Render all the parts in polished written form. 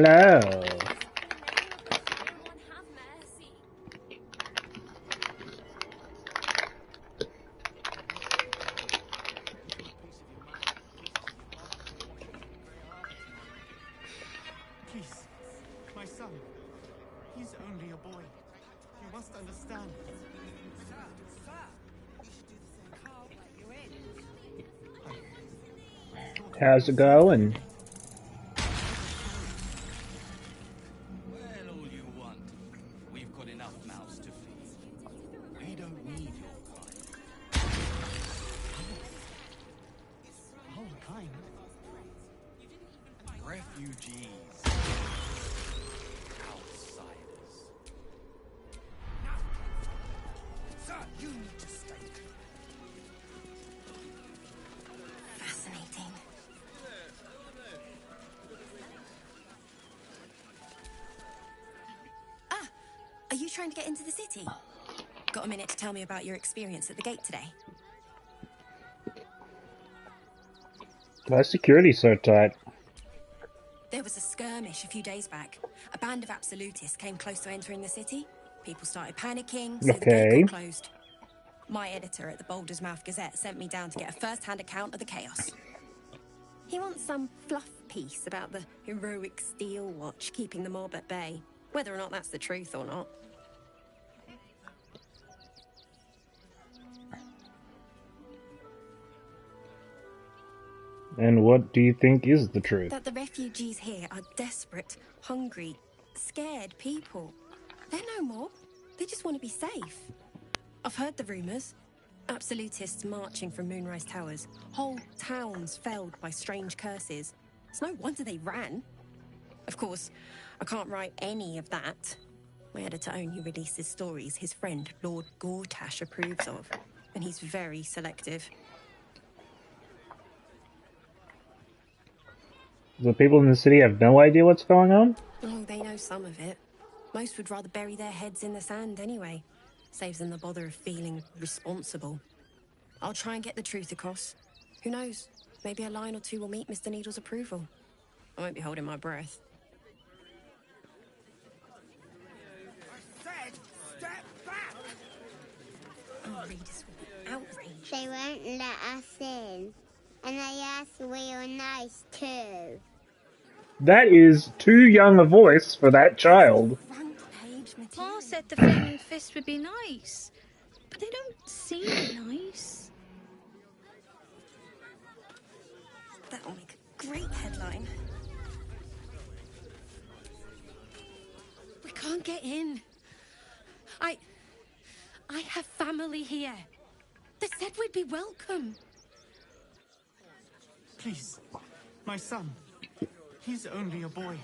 Hello. Please, my son. He's only a boy. You must understand. How's it going? Well, all you want. We've got enough mouths to feed. We don't need your kind. Oh, kind. Refugees. Outsiders. Sir, you need to stay. Fascinating. Ah, are you trying to get into the city? Got a minute to tell me about your experience at the gate today? Why is security so tight? There was a skirmish a few days back. A band of absolutists came close to entering the city. People started panicking, so the gate Okay. got closed. My editor at the Boulder's Mouth Gazette sent me down to get a first-hand account of the chaos. He wants some fluff piece about the heroic steel watch keeping the mob at bay, whether or not that's the truth or not. And what do you think is the truth? That the refugees here are desperate, hungry, scared people. They're no mob. They just want to be safe. I've heard the rumours. Absolutists marching from Moonrise Towers. Whole towns felled by strange curses. It's no wonder they ran. Of course, I can't write any of that. My editor only releases stories his friend Lord Gortash approves of. And he's very selective. The people in the city have no idea what's going on? Oh, they know some of it. Most would rather bury their heads in the sand anyway. Saves them the bother of feeling responsible. I'll try and get the truth across. Who knows? Maybe a line or two will meet Mr. Needle's approval. I won't be holding my breath. I said, step back! Our readers will be outraged. They won't let us in. And they asked we were nice too. That is too young a voice for that child. Front page material. Pa said the Flaming Fist would be nice, but they don't seem nice. That'll make a great headline. We can't get in. I have family here. They said we'd be welcome. Please, my son. He's only a boy.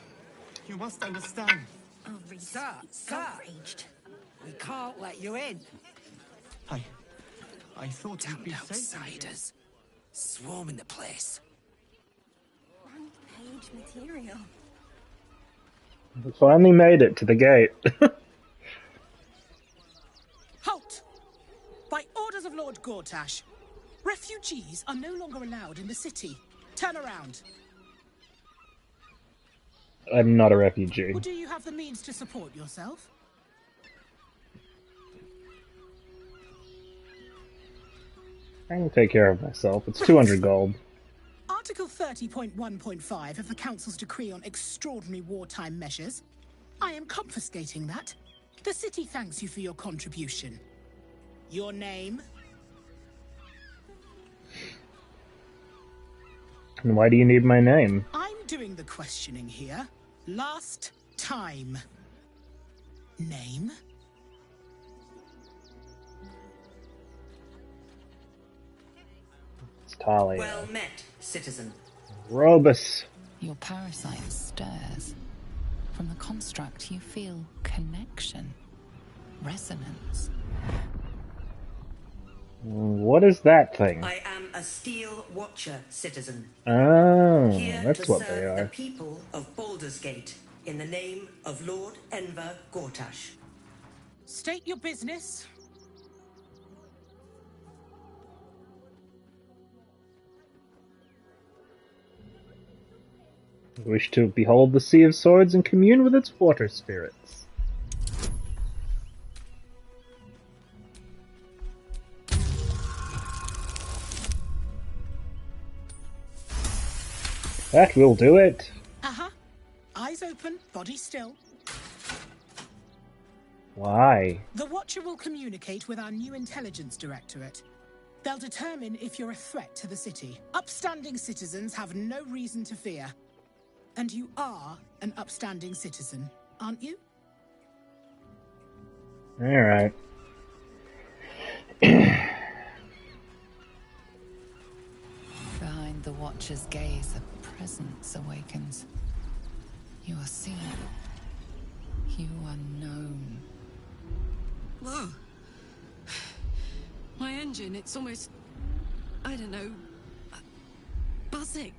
You must understand. Our readers Sir, will be sir. outraged. We can't let you in. I thought you'd Damned be safe. outsiders. Swarming the place. Front page material. We finally made it to the gate. Halt! By orders of Lord Gortash, refugees are no longer allowed in the city. Turn around. I'm not a refugee. Or do you have the means to support yourself? I can take care of myself. It's 200 gold. Article 30.1.5 of the Council's decree on extraordinary wartime measures. I am confiscating that. The city thanks you for your contribution. Your name? And why do you need my name? I'm doing the questioning here. Last time. Name? It's Talia. Well met, citizen. Robus. Your parasite stirs. From the construct, you feel connection, resonance. What is that thing? I am a steel watcher, citizen. Oh, Here that's to what they serve the are. people of Baldur's Gate in the name of Lord Enver Gortash. State your business. Wish to behold the Sea of Swords and commune with its water spirits. That will do it. Uh-huh. Eyes open, body still. Why? The Watcher will communicate with our new intelligence directorate. They'll determine if you're a threat to the city. Upstanding citizens have no reason to fear. And you are an upstanding citizen, aren't you? Alright. Behind the Watcher's gaze, a presence awakens. You are seen. You are known. Whoa. My engine, it's almost, I don't know, buzzing.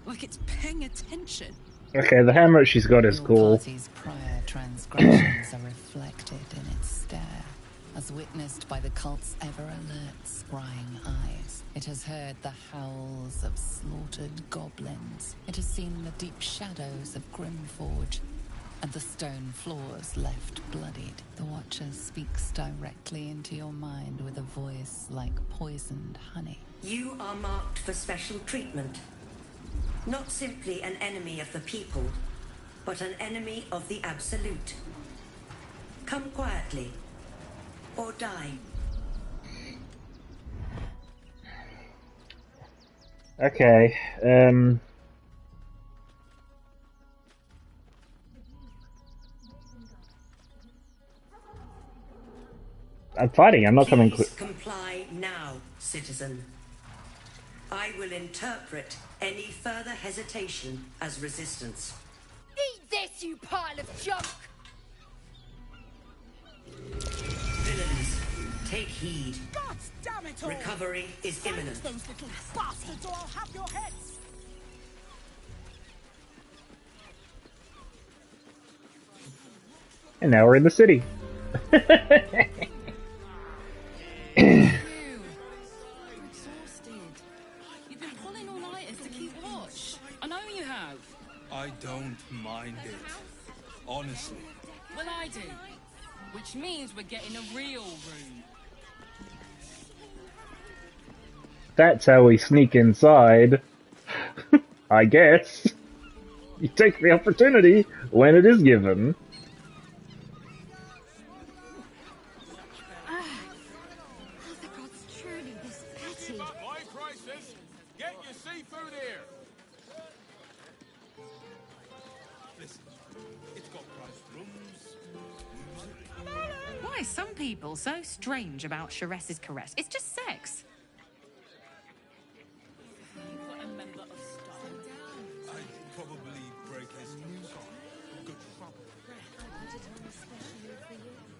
Like it's paying attention. Okay, the hammer she's got is Your cool. party's prior transgressions are reflected in its stare, as witnessed by the cult's ever-alert, scrying eyes. It has heard the howls of slaughtered goblins. It has seen the deep shadows of Grimforge, and the stone floors left bloodied. The Watcher speaks directly into your mind with a voice like poisoned honey. You are marked for special treatment. Not simply an enemy of the people, but an enemy of the Absolute. Come quietly, or die. Okay, I'm fighting, I'm not coming Please comply now, citizen. I will interpret any further hesitation as resistance. Eat this, you pile of junk! Villains, take heed. God damn it all! Recovery is Silence imminent. those little bastards, or I'll have your heads! and now we're in the city. You've been pulling all-nighters to keep watch. I know you have. I don't mind it. Honestly. Well, I do. Which means we're getting a real room. That's how we sneak inside. I guess. You take the opportunity when it is given. The gods truly this petty. My prices! Get your seafood here! Listen, it's got priced rooms. Why are some people so strange about Sharess's caress? It's just sex. I'd probably break his news on. Good trouble.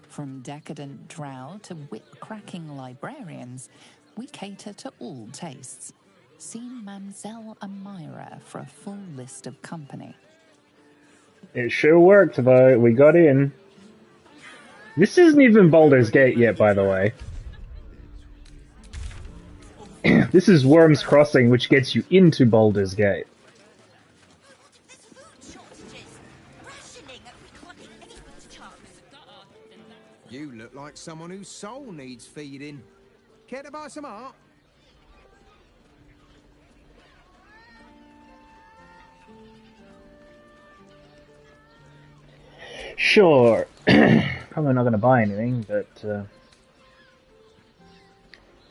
From decadent drow to whip-cracking librarians, we cater to all tastes. See Mamselle Amira for a full list of company. It sure worked though, we got in. This isn't even Baldur's Gate yet, by the way. This is Worm's Crossing, which gets you into Baldur's Gate. You look like someone whose soul needs feeding. Care to buy some art? Sure. Probably not going to buy anything, but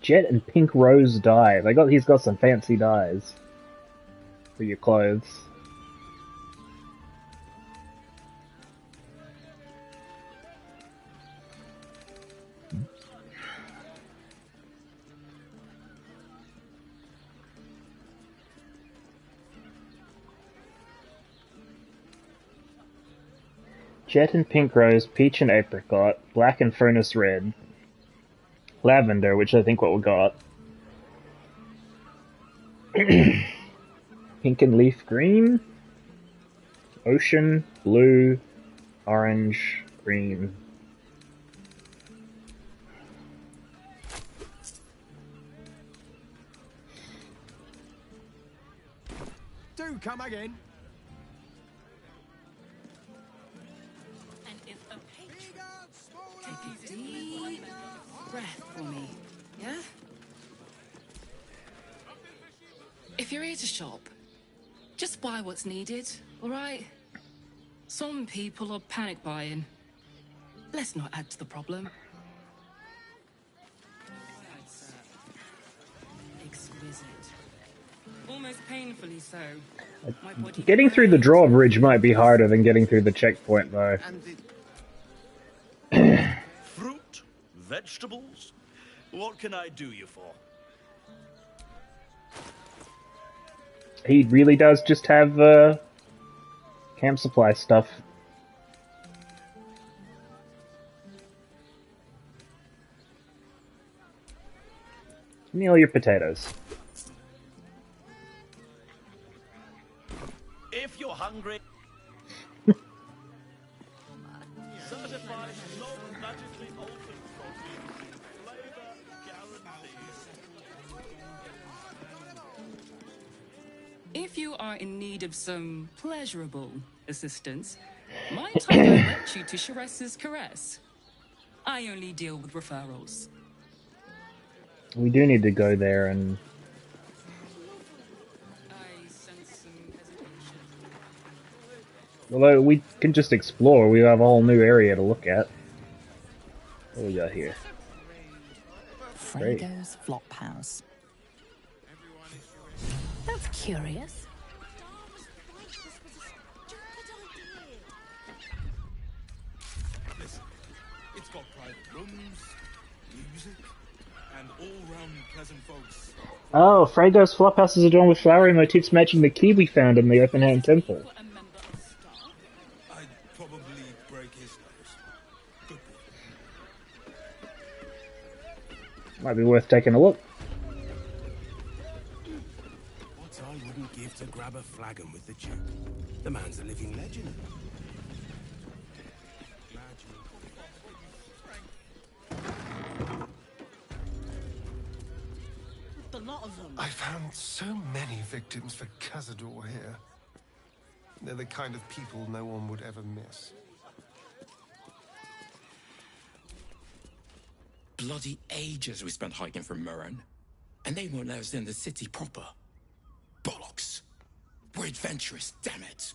Jet and Pink Rose dye. He's got some fancy dyes for your clothes. Jet and Pink Rose, Peach and Apricot, Black and Furnace Red, Lavender, which I think what we got, Pink and Leaf Green, Ocean, Blue, Orange, Green. Do come again. If you're here to shop, just buy what's needed, alright? Some people are panic buying. Let's not add to the problem. Exquisite. Almost painfully so. My body Getting through the drawbridge might be harder than getting through the checkpoint, though. Fruit? Vegetables? What can I do you for? He really does just have camp supply stuff. Give me all your potatoes. If you're hungry... Certified, non-magically altered sausage. Flavor guaranteed. If you are in need of some pleasurable assistance, might I direct you to Sharess's Caress? I only deal with referrals. We do need to go there and... I sense some hesitation. Although we can just explore, we have a whole new area to look at. What do we got here? Fredo's Flop House. That's curious. Listen, it's got private rooms, music, and all-round pleasant folks. Oh, Fredo's Flophouse is adorned with flowery motifs matching the key we found in the open-hand temple. I'd probably break his nose. Good boy. Might be worth taking a look. What I wouldn't give to grab a flagon with the Duke. The man's a living legend. A lot of them. I found so many victims for Cazador here. They're the kind of people no one would ever miss. Bloody ages we spent hiking from Murren. And they won't let us in the city proper. Bollocks. We're adventurous, damn it.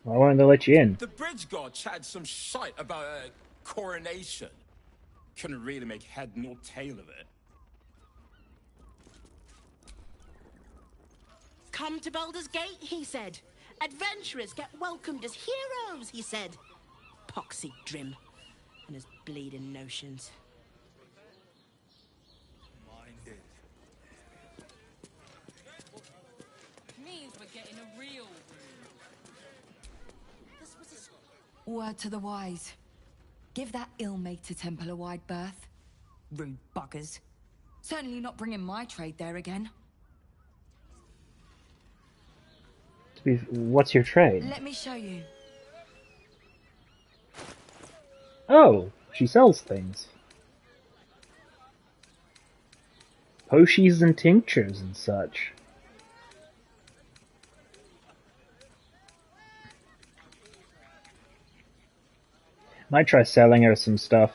Why won't they let you in? The bridge guard chatted some shite about a coronation. Couldn't really make head nor tail of it. Come to Baldur's Gate, he said. Adventurers get welcomed as heroes, he said. Poxy Drim and his bleeding notions. Means we're getting a real room. Word to the wise. Give that ill-mater temple a wide berth. Rude buggers. Certainly not bringing my trade there again. What's your trade? Let me show you. Oh, she sells things. Potions and tinctures and such. Might try selling her some stuff.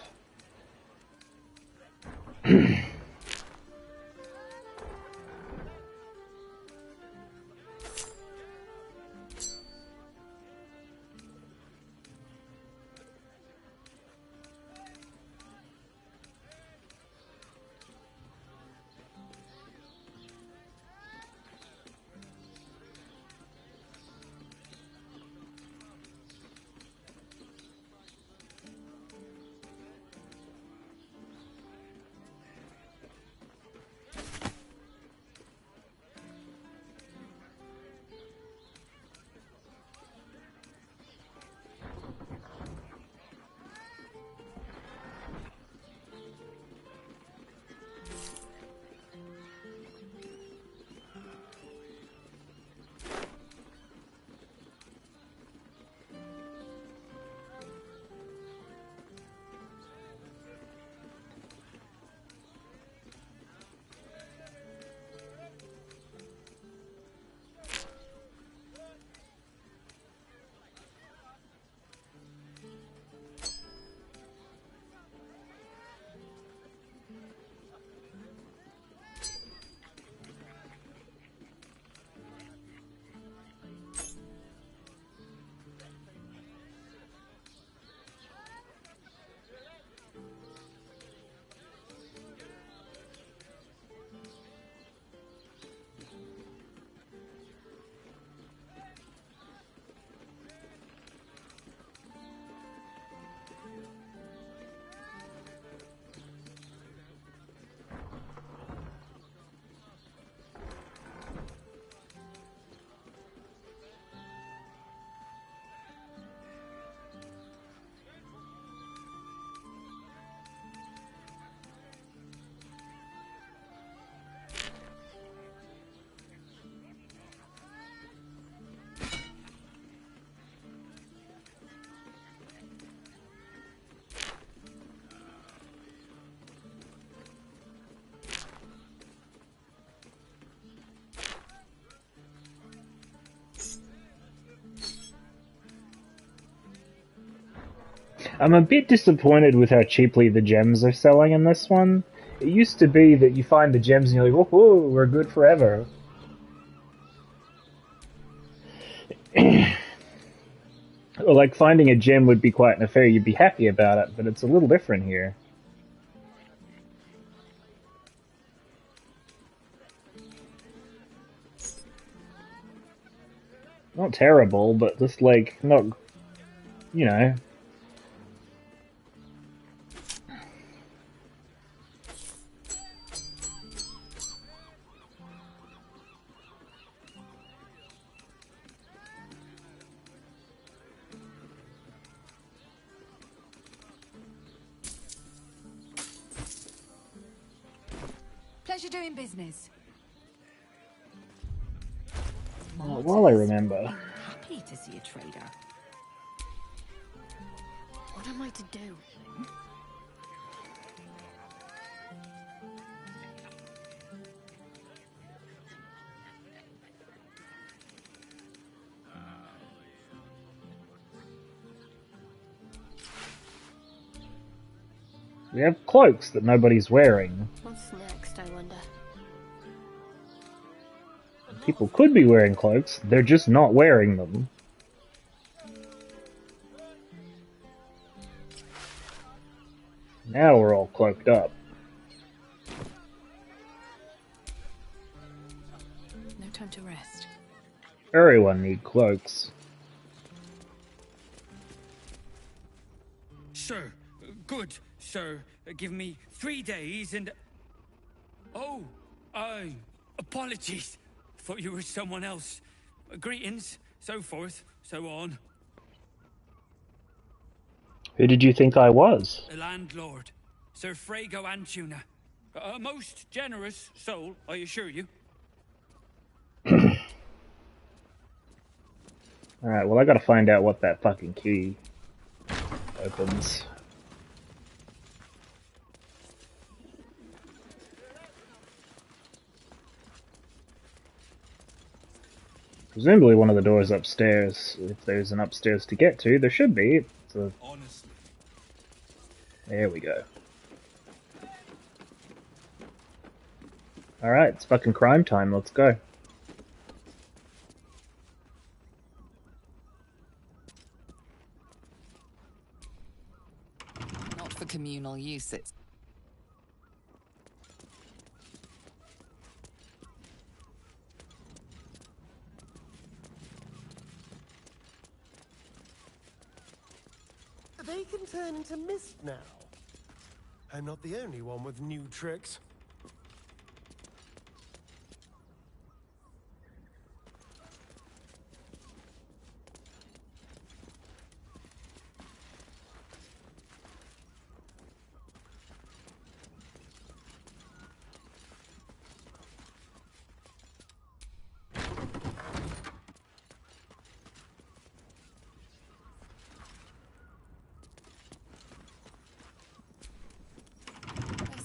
I'm a bit disappointed with how cheaply the gems are selling in this one. It used to be that you find the gems and you're like, oh, we're good forever. Or like finding a gem would be quite an affair, you'd be happy about it, but it's a little different here. Not terrible, but just like, not, you know. Pleasure doing business. While I remember. Happy to see a trader. What am I to do? We have cloaks that nobody's wearing. What's next, I wonder? People could be wearing cloaks, they're just not wearing them. Now we're all cloaked up. No time to rest. Everyone needs cloaks. Sir, good, sir. Give me 3 days and... Oh, apologies. Thought you were someone else. Greetings, so forth, so on. Who did you think I was? The landlord, Sir Frago Antuna. A most generous soul, I assure you. Alright, well I gotta find out what that fucking key opens. Presumably one of the doors upstairs. If there's an upstairs to get to, there should be. Honestly. There we go. Alright, it's fucking crime time, let's go. Not for communal use, it's... They can turn into mist now. I'm not the only one with new tricks.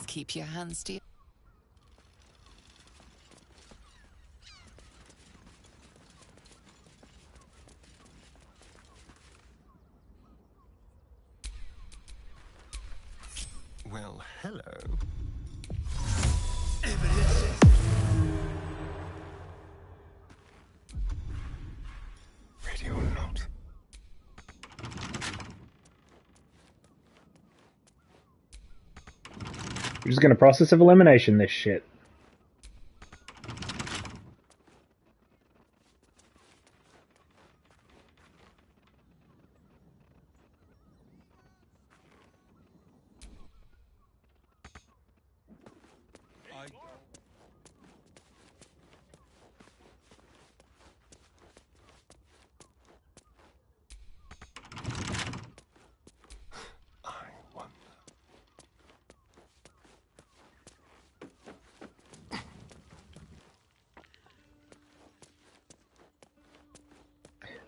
Keep your hands to... Well, hello. Ready or not. We're just gonna process of elimination this shit.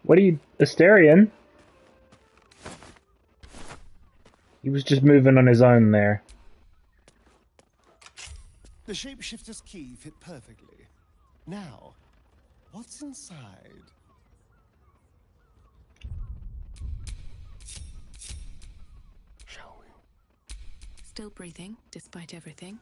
What are you, Asterion? He was just moving on his own there. The shapeshifter's key fit perfectly. Now, what's inside? still breathing, despite everything.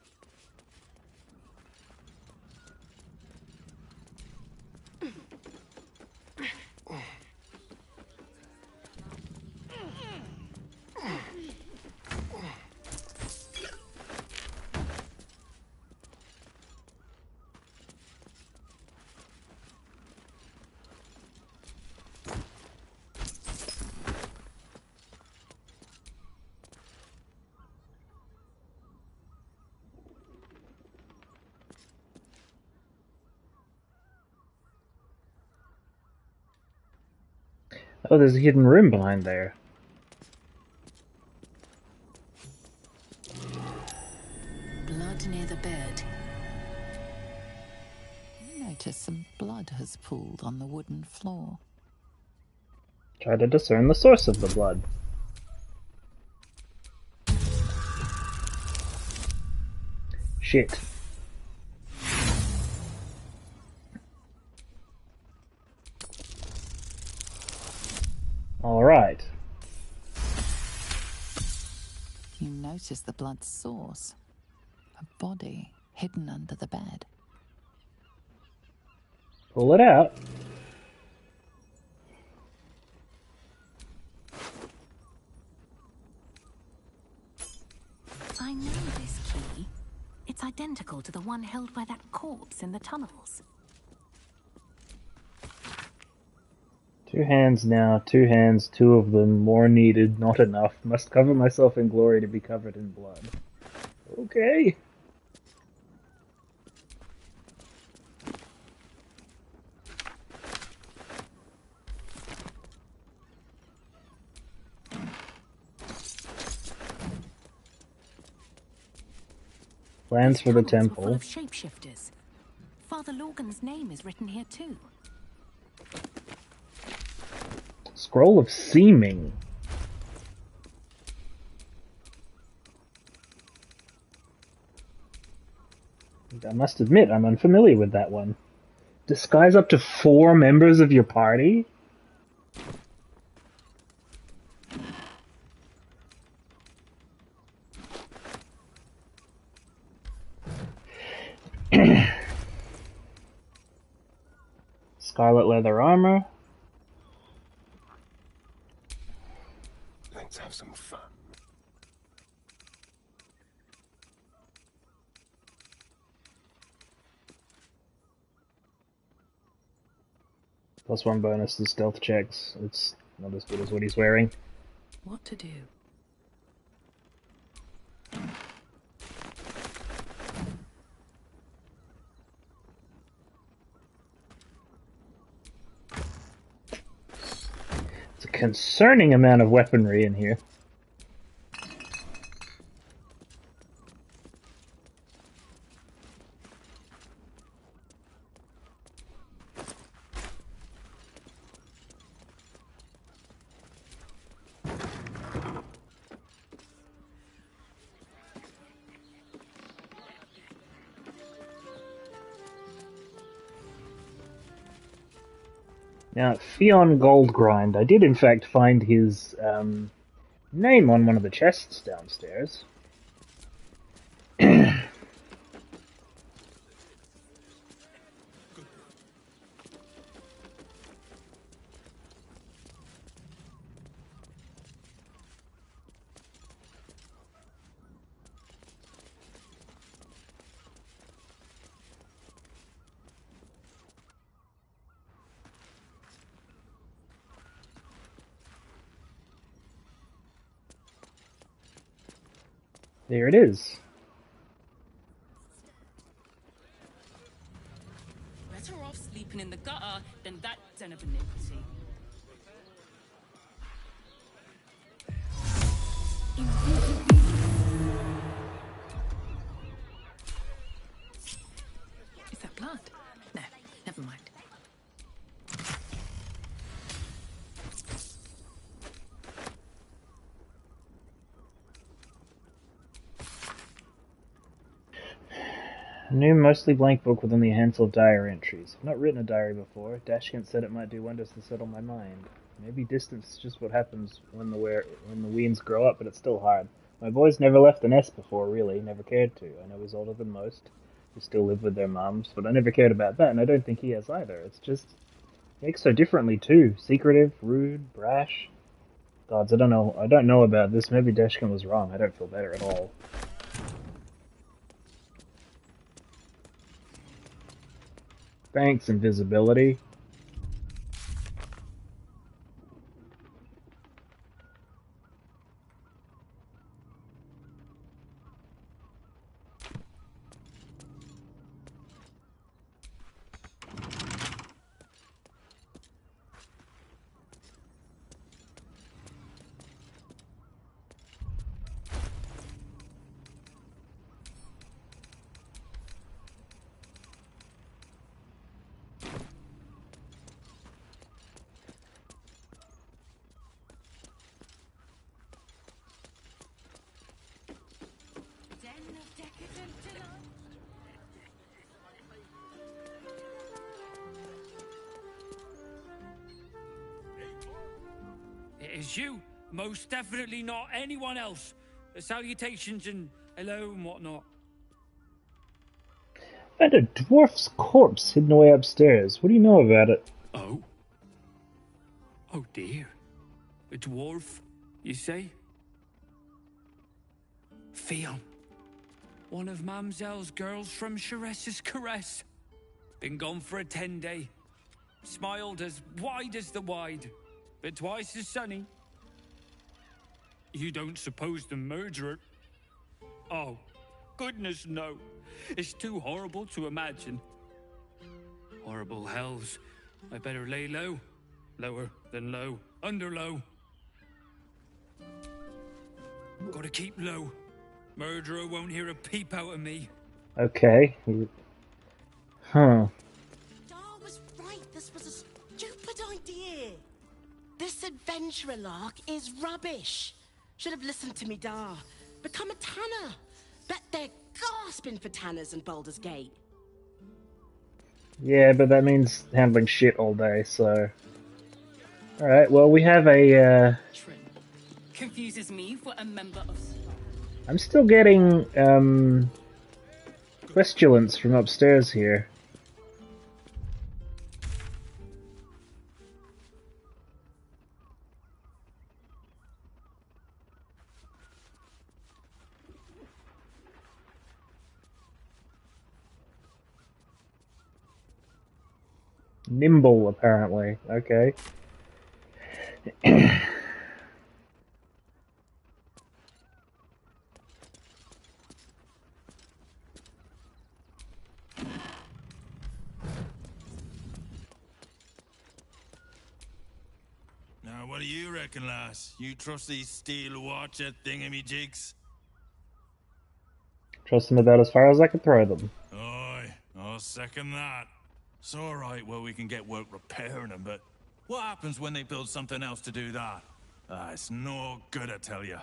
Oh, there's a hidden room behind there. Blood near the bed. You notice some blood has pooled on the wooden floor. Try to discern the source of the blood. Shit. Alright. You notice the blood's source. A body hidden under the bed. Pull it out. I know this key. It's identical to the one held by that corpse in the tunnels. 2 hands now, 2 hands, 2 of them, more needed, not enough. Must cover myself in glory to be covered in blood. Okay. Plans for the Tunnels were full temple. of shapeshifters. Father Lorgan's name is written here too. Scroll of Seeming. I must admit, I'm unfamiliar with that one. Disguise up to 4 members of your party? Scarlet leather armor. Let's have some fun. +1 bonus to stealth checks. It's not as good as what he's wearing. What to do? It's a concerning amount of weaponry in here. Now, Theon Goldgrind. I did in fact find his name on one of the chests downstairs. There it is. Better off sleeping in the gutter than that den of iniquity. Is that blood? No, never mind. A new, mostly blank book with only a handful of diary entries. I've not written a diary before. Dashkent said it might do wonders to settle my mind. Maybe distance is just what happens when the weens grow up, but it's still hard. My boy's never left the nest before, really. Never cared to. I know he's older than most, who still live with their mums, but I never cared about that, and I don't think he has either. It's just, he acts so differently too. Secretive, rude, brash. Gods, I don't know. I don't know about this. Maybe Deshkin was wrong. I don't feel better at all. Thanks, invisibility. It is you. Most definitely not anyone else. Salutations and hello and whatnot. Found a dwarf's corpse hidden away upstairs. What do you know about it? Oh? Oh dear. A dwarf, you say? Fion. One of Mamselle's girls from Sheres's Caress. Been gone for a 10-day. Smiled as wide as the wide, but twice as sunny. You don't suppose the murderer? Oh, goodness no. It's too horrible to imagine. Horrible hells. I better lay low. Lower than low. Under low. Gotta keep low. Murderer won't hear a peep out of me. Okay. Huh. Dar was right. This was a stupid idea. This adventurer lark is rubbish. Should have listened to me, Dar. Become a tanner. Bet they're gasping for tanners in Baldur's Gate. Yeah, but that means handling shit all day, so... Alright, well, we have a, Confuses me for a member of... I'm still getting, questions from upstairs here. Nimble, apparently. Okay. Now, what do you reckon, lass? You trust these steel watcher thingamajigs? Trust them about as far as I can throw them. Aye, I'll second that. It's alright, well, we can get work repairing them, but what happens when they build something else to do that? It's no good, I tell you.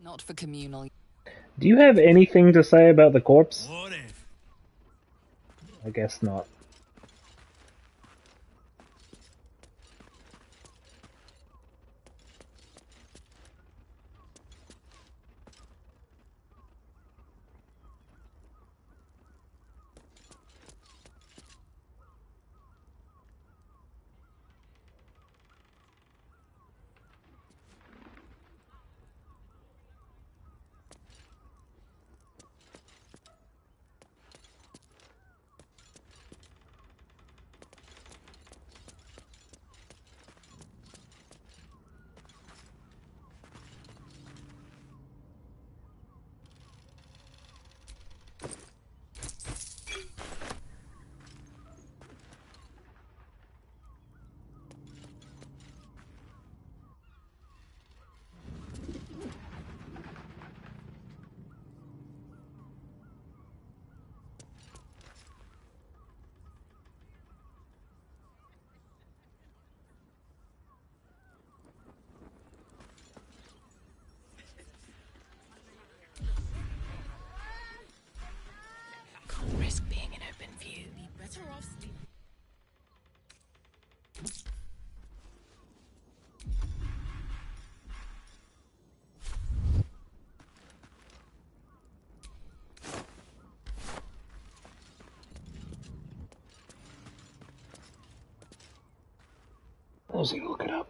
Not for communal. Do you have anything to say about the corpse? What if? I guess not. was gonna look it up.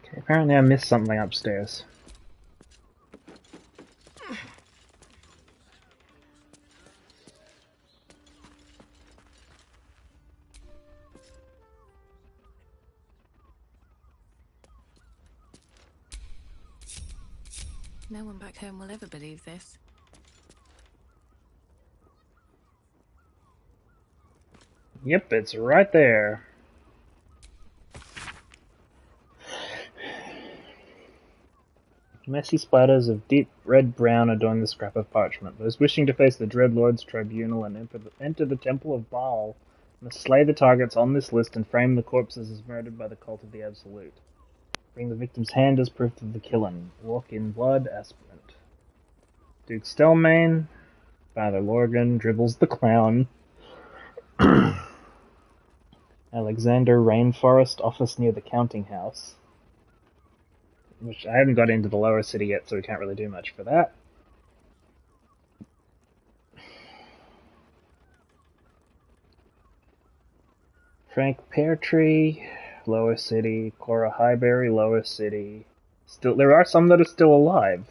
Okay, apparently I missed something upstairs. No one back home will ever believe this. Yep, it's right there. Messy splatters of deep red-brown adorn the scrap of parchment. Those wishing to face the Dreadlord's tribunal and enter the Temple of Baal must slay the targets on this list and frame the corpses as murdered by the cult of the Absolute. Bring the victim's hand as proof of the killing. Walk in blood, aspirant. Duke Stelmane, Father Lorgan, Dribbles the Clown, Alexander Rainforest, office near the counting house. Which I haven't got into the lower city yet, so we can't really do much for that. Frank Peartree, lower city. Cora Highbury, lower city. Still, there are some that are still alive.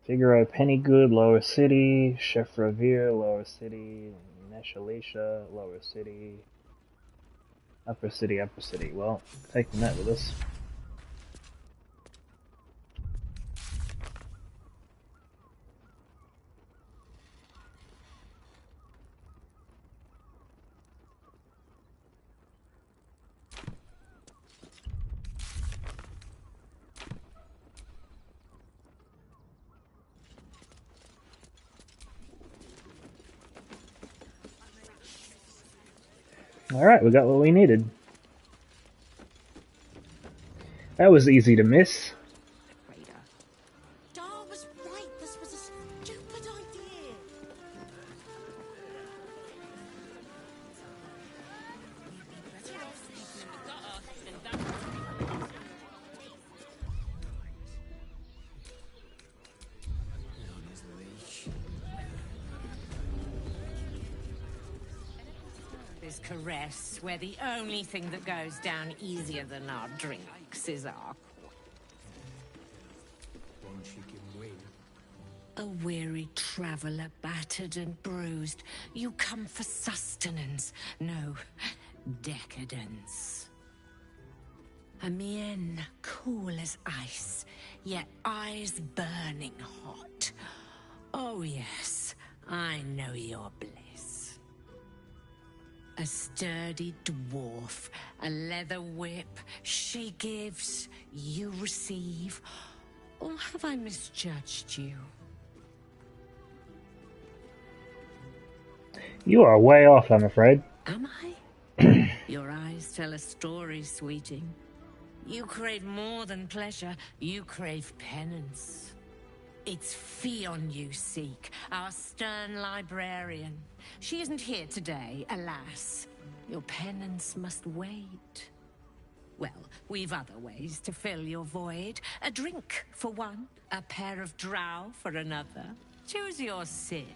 Figaro Pennygood, lower city. Chef Revere, lower city. Neshalisha, lower city. Upper city, upper city. Well, taking that with us. Alright, we got what we needed. That was easy to miss. Dar was right. This was a stupid idea. This caress, where the only thing that goes down easier than our drinks is our One chicken wing. a weary traveller, battered and bruised. You come for sustenance, no decadence. A mien cool as ice, yet eyes burning hot. Oh yes, I know your bliss. A sturdy dwarf, a leather whip, she gives, you receive. Or have I misjudged you? You are way off, I'm afraid. Am I? Your eyes tell a story, sweeting. You crave more than pleasure, you crave penance. It's Fion you seek, our stern librarian. She isn't here today, alas. Your penance must wait. Well, we've other ways to fill your void. A drink for one, a pair of drow for another. Choose your sin.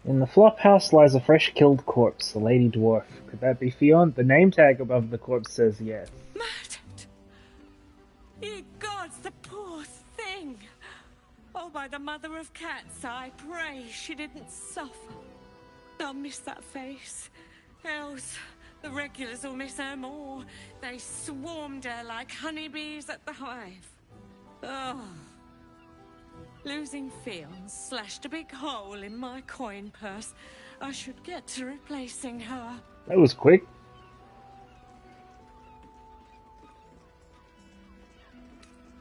In the flop house lies a fresh killed corpse, the lady dwarf. Could that be Fionn? The name tag above the corpse says yes. Ye gods, the poor thing! Oh, by the mother of cats, I pray she didn't suffer. I'll miss that face. Else, the regulars will miss her more. They swarmed her like honeybees at the hive. Oh. Losing Fionn slashed a big hole in my coin purse. I should get to replacing her. That was quick.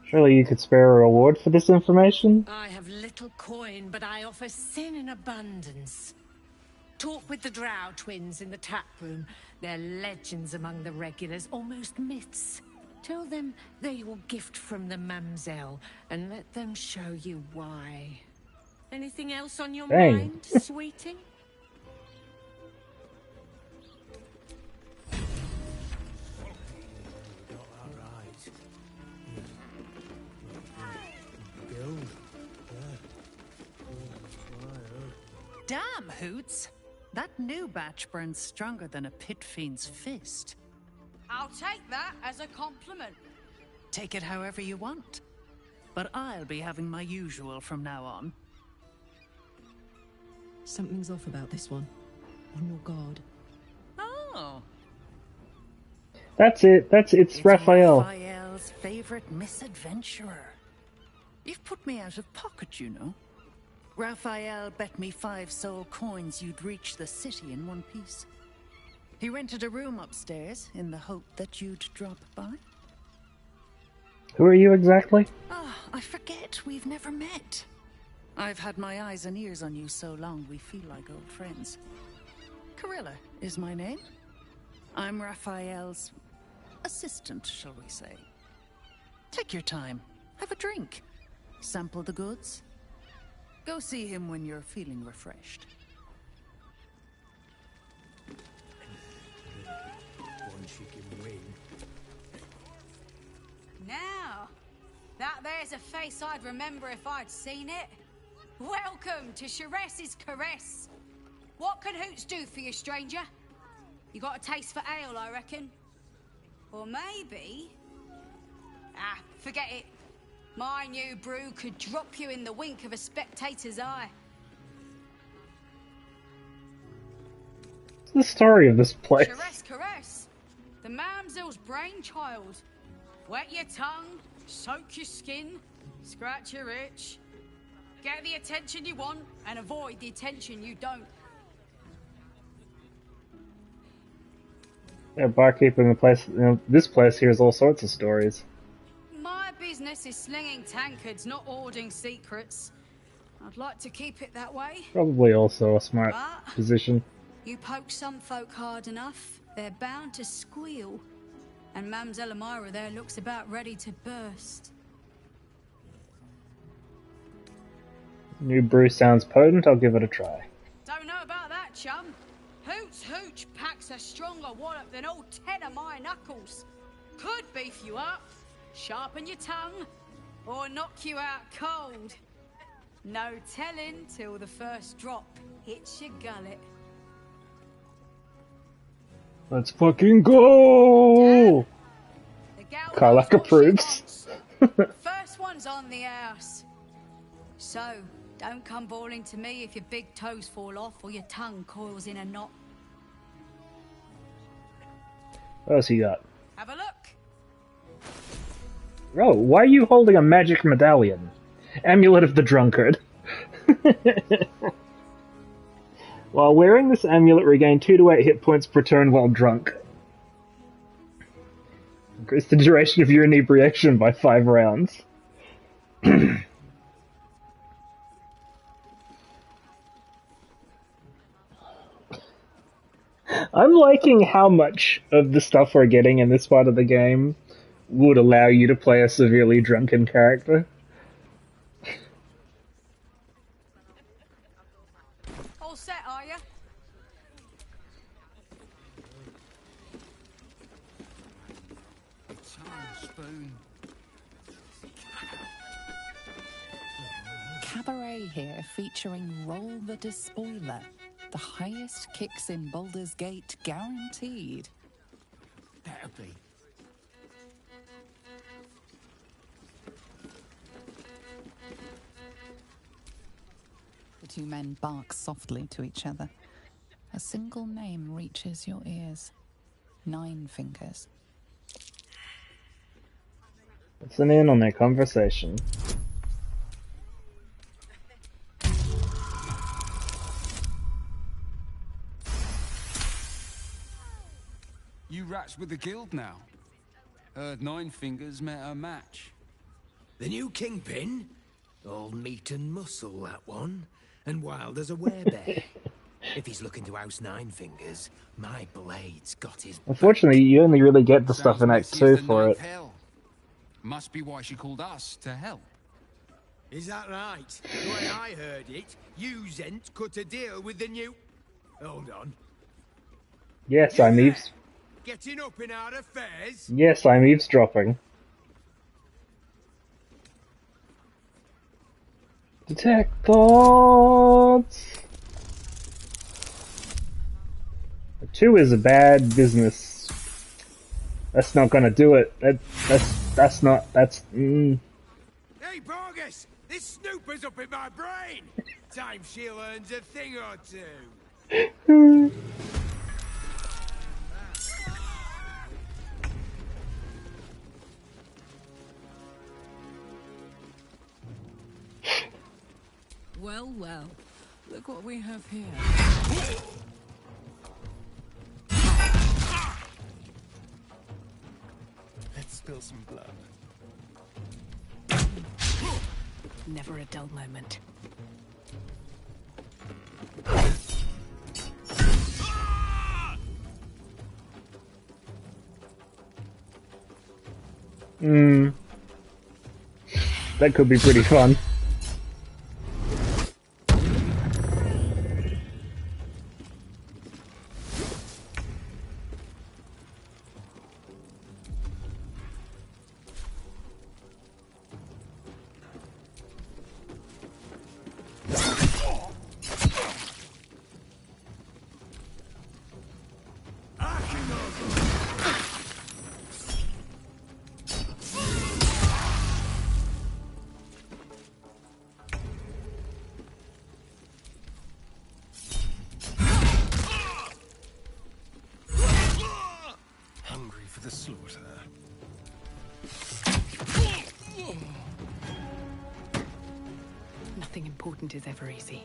Surely you could spare a reward for this information? I have little coin, but I offer sin in abundance. Talk with the Drow twins in the tap room. They're legends among the regulars, almost myths. Tell them they're your gift from the Mamselle, and let them show you why. Anything else on your mind, sweeting? Damn, Hoots! That new batch burns stronger than a pit fiend's fist. I'll take that as a compliment. Take it however you want. But I'll be having my usual from now on. Something's off about this one. On your guard. Oh. That's it. It's Raphael. Raphael's favorite misadventurer. You've put me out of pocket, you know. Raphael bet me 5 soul coins you'd reach the city in one piece. He rented a room upstairs in the hope that you'd drop by. Who are you exactly? I forget we've never met. I've had my eyes and ears on you so long we feel like old friends. Carilla is my name. I'm Raphael's assistant, shall we say. Take your time. Have a drink. Sample the goods. Go see him when you're feeling refreshed. One chicken wing. Now, that there's a face I'd remember if I'd seen it. Welcome to Sharess's Caress. What can Hoots do for you, stranger? You got a taste for ale, I reckon? Or maybe... forget it. My new brew could drop you in the wink of a spectator's eye. What's the story of this place? Sharess Caress, the Mamselle's brainchild. Wet your tongue, soak your skin, scratch your itch. Get the attention you want and avoid the attention you don't. Yeah, barkeeping the place. This place hears all sorts of stories. My business is slinging tankards, not hoarding secrets. I'd like to keep it that way. Probably also a smart But position. you poke some folk hard enough, they're bound to squeal. And Mamselle Amira there looks about ready to burst. New brew sounds potent, I'll give it a try. Don't know about that, chum. Hoots Hooch packs a stronger wallop than all 10 of my knuckles. Could beef you up, sharpen your tongue, or knock you out cold. No telling till the first drop hits your gullet. Let's fucking go! Karlak approves. First one's on the house. So, don't come bawling to me if your big toes fall off or your tongue coils in a knot. What else you got? Have a look. Oh, why are you holding a magic medallion? Amulet of the Drunkard. While wearing this amulet, regain 2 to 8 hit points per turn while drunk. Increase the duration of your inebriation by 5 rounds. I'm liking how much of the stuff we're getting in this part of the game would allow you to play a severely drunken character. All set, are you? Spoon. Cabaret here featuring Roll the Despoiler, The highest kicks in Baldur's Gate guaranteed. That'll be. The two men bark softly to each other. A single name reaches your ears. 9 Fingers. Listen in on their conversation. You rats with the guild now. Heard 9 Fingers met a match. The new kingpin? All meat and muscle, that one. And wild as a werebear. If he's looking to oust 9 Fingers, my blade's got his... Unfortunately, you only really get the stuff in Act 2 for it. Hell. Must be why she called us to help. Is that right? The way I heard it, you Zent cut a deal with the new... Hold on. Yes, I'm eaves. Getting up in our affairs? Yes, I'm eavesdropping. Detect thoughts. 2 is a bad business. That's not gonna do it. That's not. Hey, Borgus! This snooper's up in my brain! Time she learns a thing or two. Well, well. Look what we have here. Let's spill some blood. Never a dull moment. That could be pretty fun. Hungry for the slaughter. Nothing important is ever easy.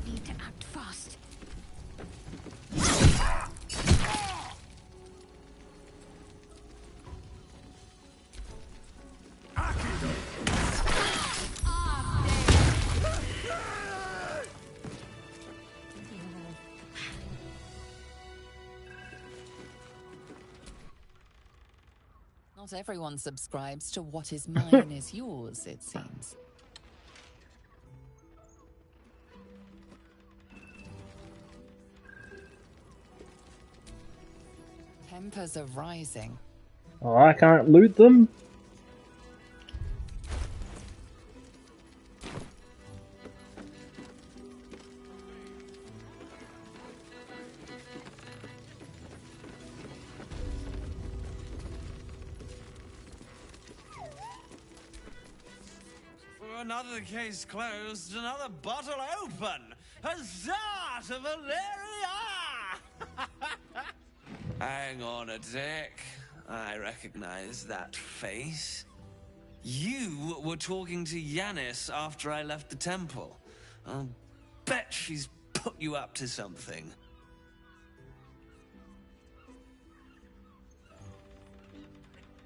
Need to act fast. Not everyone subscribes to what is mine is yours, it seems. Tempers are rising. Oh, I can't loot them? Another case closed, another bottle open. Huzzah to Valeria! Hang on a tick. I recognize that face. You were talking to Yanis after I left the temple. I'll bet she's put you up to something.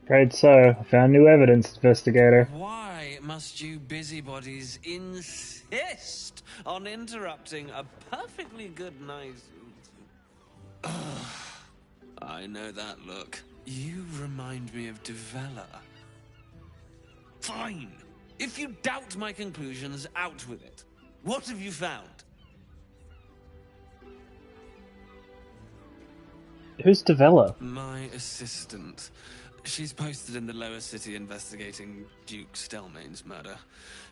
Great, so I found new evidence, investigator. Why must you busybodies insist on interrupting a perfectly good night? I know that look. You remind me of Devella. Fine. If you doubt my conclusions, out with it. What have you found? Who's Devella? My assistant. She's posted in the lower city investigating Duke Stelmane's murder.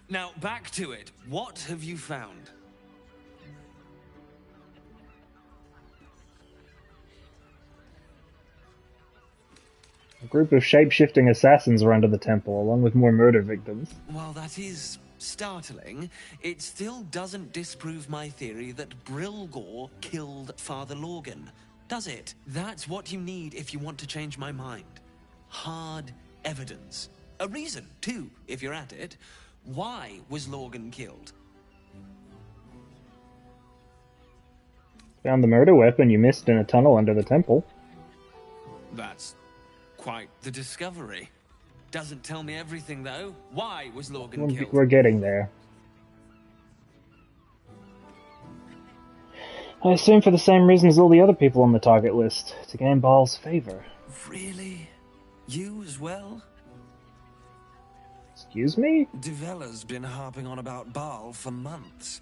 Now, back to it. What have you found? A group of shape-shifting assassins are under the temple, along with more murder victims. While that is startling, it still doesn't disprove my theory that Brilgor killed Father Lorgan, does it? That's what you need if you want to change my mind. Hard evidence. A reason, too, if you're at it. Why was Lorgan killed? Found the murder weapon you missed in a tunnel under the temple. That's quite the discovery. Doesn't tell me everything, though. Why was Lorgan killed? We're getting there. I assume for the same reason as all the other people on the target list, to gain Baal's favor. Really? You as well? Excuse me? Devella's been harping on about Baal for months.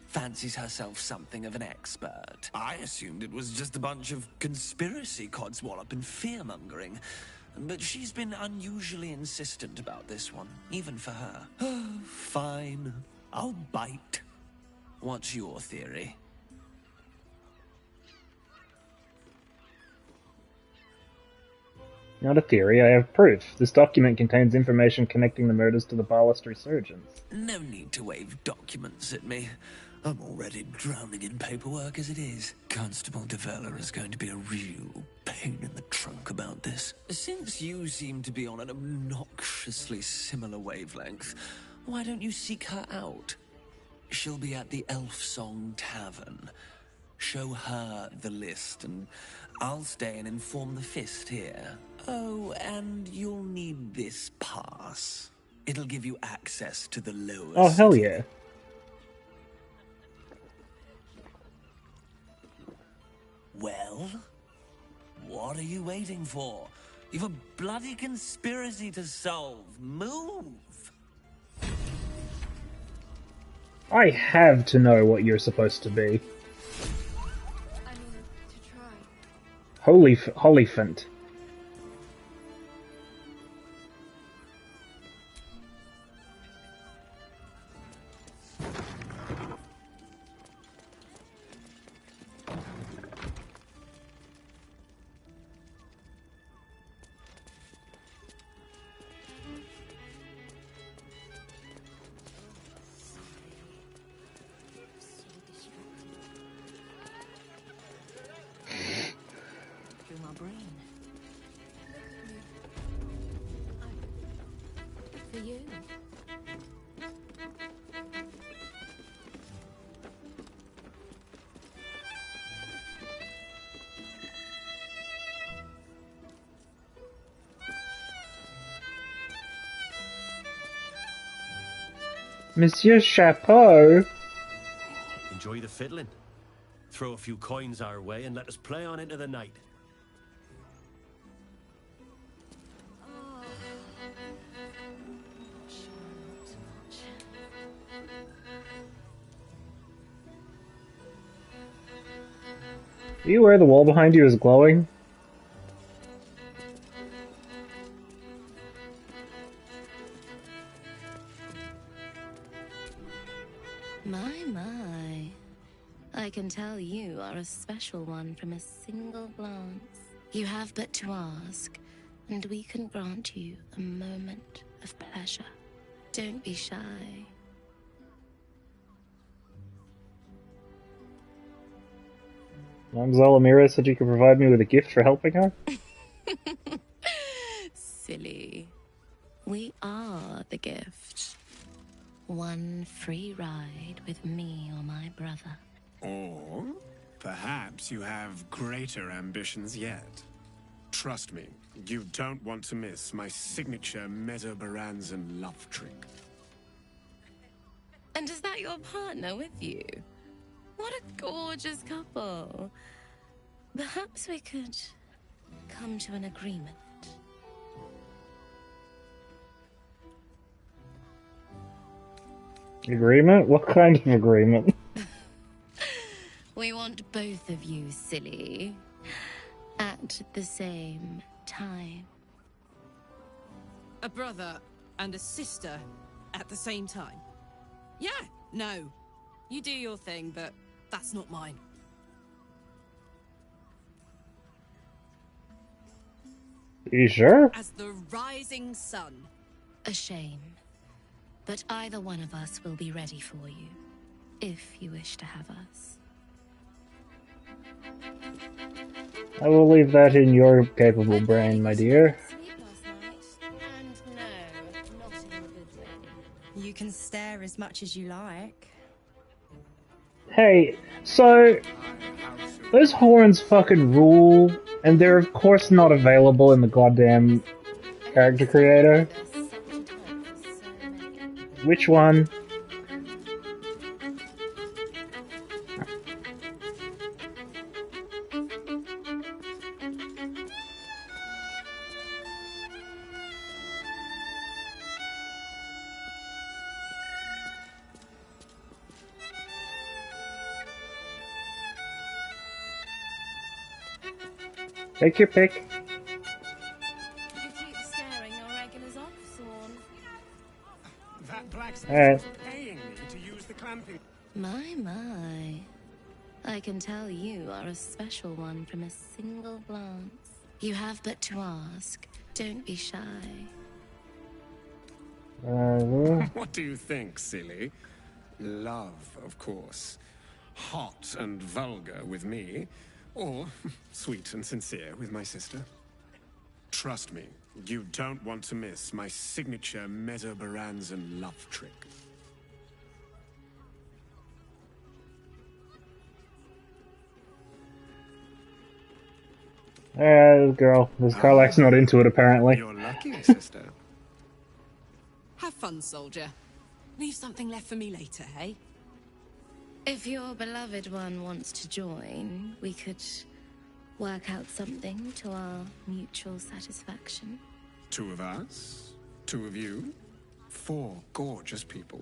Fancies herself something of an expert. I assumed it was just a bunch of conspiracy codswallop and fear-mongering. But she's been unusually insistent about this one, even for her. Fine. I'll bite. What's your theory? Not a theory, I have proof. This document contains information connecting the murders to the Baalist resurgence. No need to wave documents at me. I'm already drowning in paperwork as it is. Constable Devella is going to be a real pain in the trunk about this. Since you seem to be on an obnoxiously similar wavelength, why don't you seek her out? She'll be at the Elf Song Tavern. Show her the list, and I'll stay and inform the Fist here. Oh, and you'll need this pass. It'll give you access to the lower Oh, hell city. yeah. Well, what are you waiting for? You've a bloody conspiracy to solve. Move! I have to know what you're supposed to be. Holyphant. Through my brain. For you. Monsieur Chapeau? Enjoy the fiddling. Throw a few coins our way and let us play on into the night. Are you aware the wall behind you is glowing? My. I can tell you are a special one from a single glance. You have but to ask, and we can grant you a moment of pleasure. Don't be shy. Mamzelle Amira said you could provide me with a gift for helping her? Silly. We are the gift. One free ride with me or my brother. Or perhaps you have greater ambitions yet. Trust me, you don't want to miss my signature Mesobaranzan love trick. And is that your partner with you? What a gorgeous couple. Perhaps we could come to an agreement? Agreement? What kind of agreement? We want both of you, silly. At the same time. A brother and a sister at the same time? Yeah, no. You do your thing, but that's not mine. You sure? As the rising sun. A shame. But either one of us will be ready for you, if you wish to have us. I will leave that in your capable brain, my dear. And no, not in a good way. You can stare as much as you like. Hey, so those horns fucking rule, and they're of course not available in the goddamn character creator. Which one? Take your pick. You keep scaring your regulars off, Sworn. That blacksmith Alright. is paying me to use the clamping. My. I can tell you are a special one from a single glance. You have but to ask. Don't be shy. What do you think, silly? Love, of course. Hot and vulgar with me, or sweet and sincere with my sister. Trust me, you don't want to miss my signature Mesobaranzan love trick. Girl. This Karlach's not into it, apparently. You're lucky, sister. Have fun, soldier. Leave something left for me later, hey? If your beloved one wants to join, we could work out something to our mutual satisfaction. 2 of us, 2 of you, 4 gorgeous people.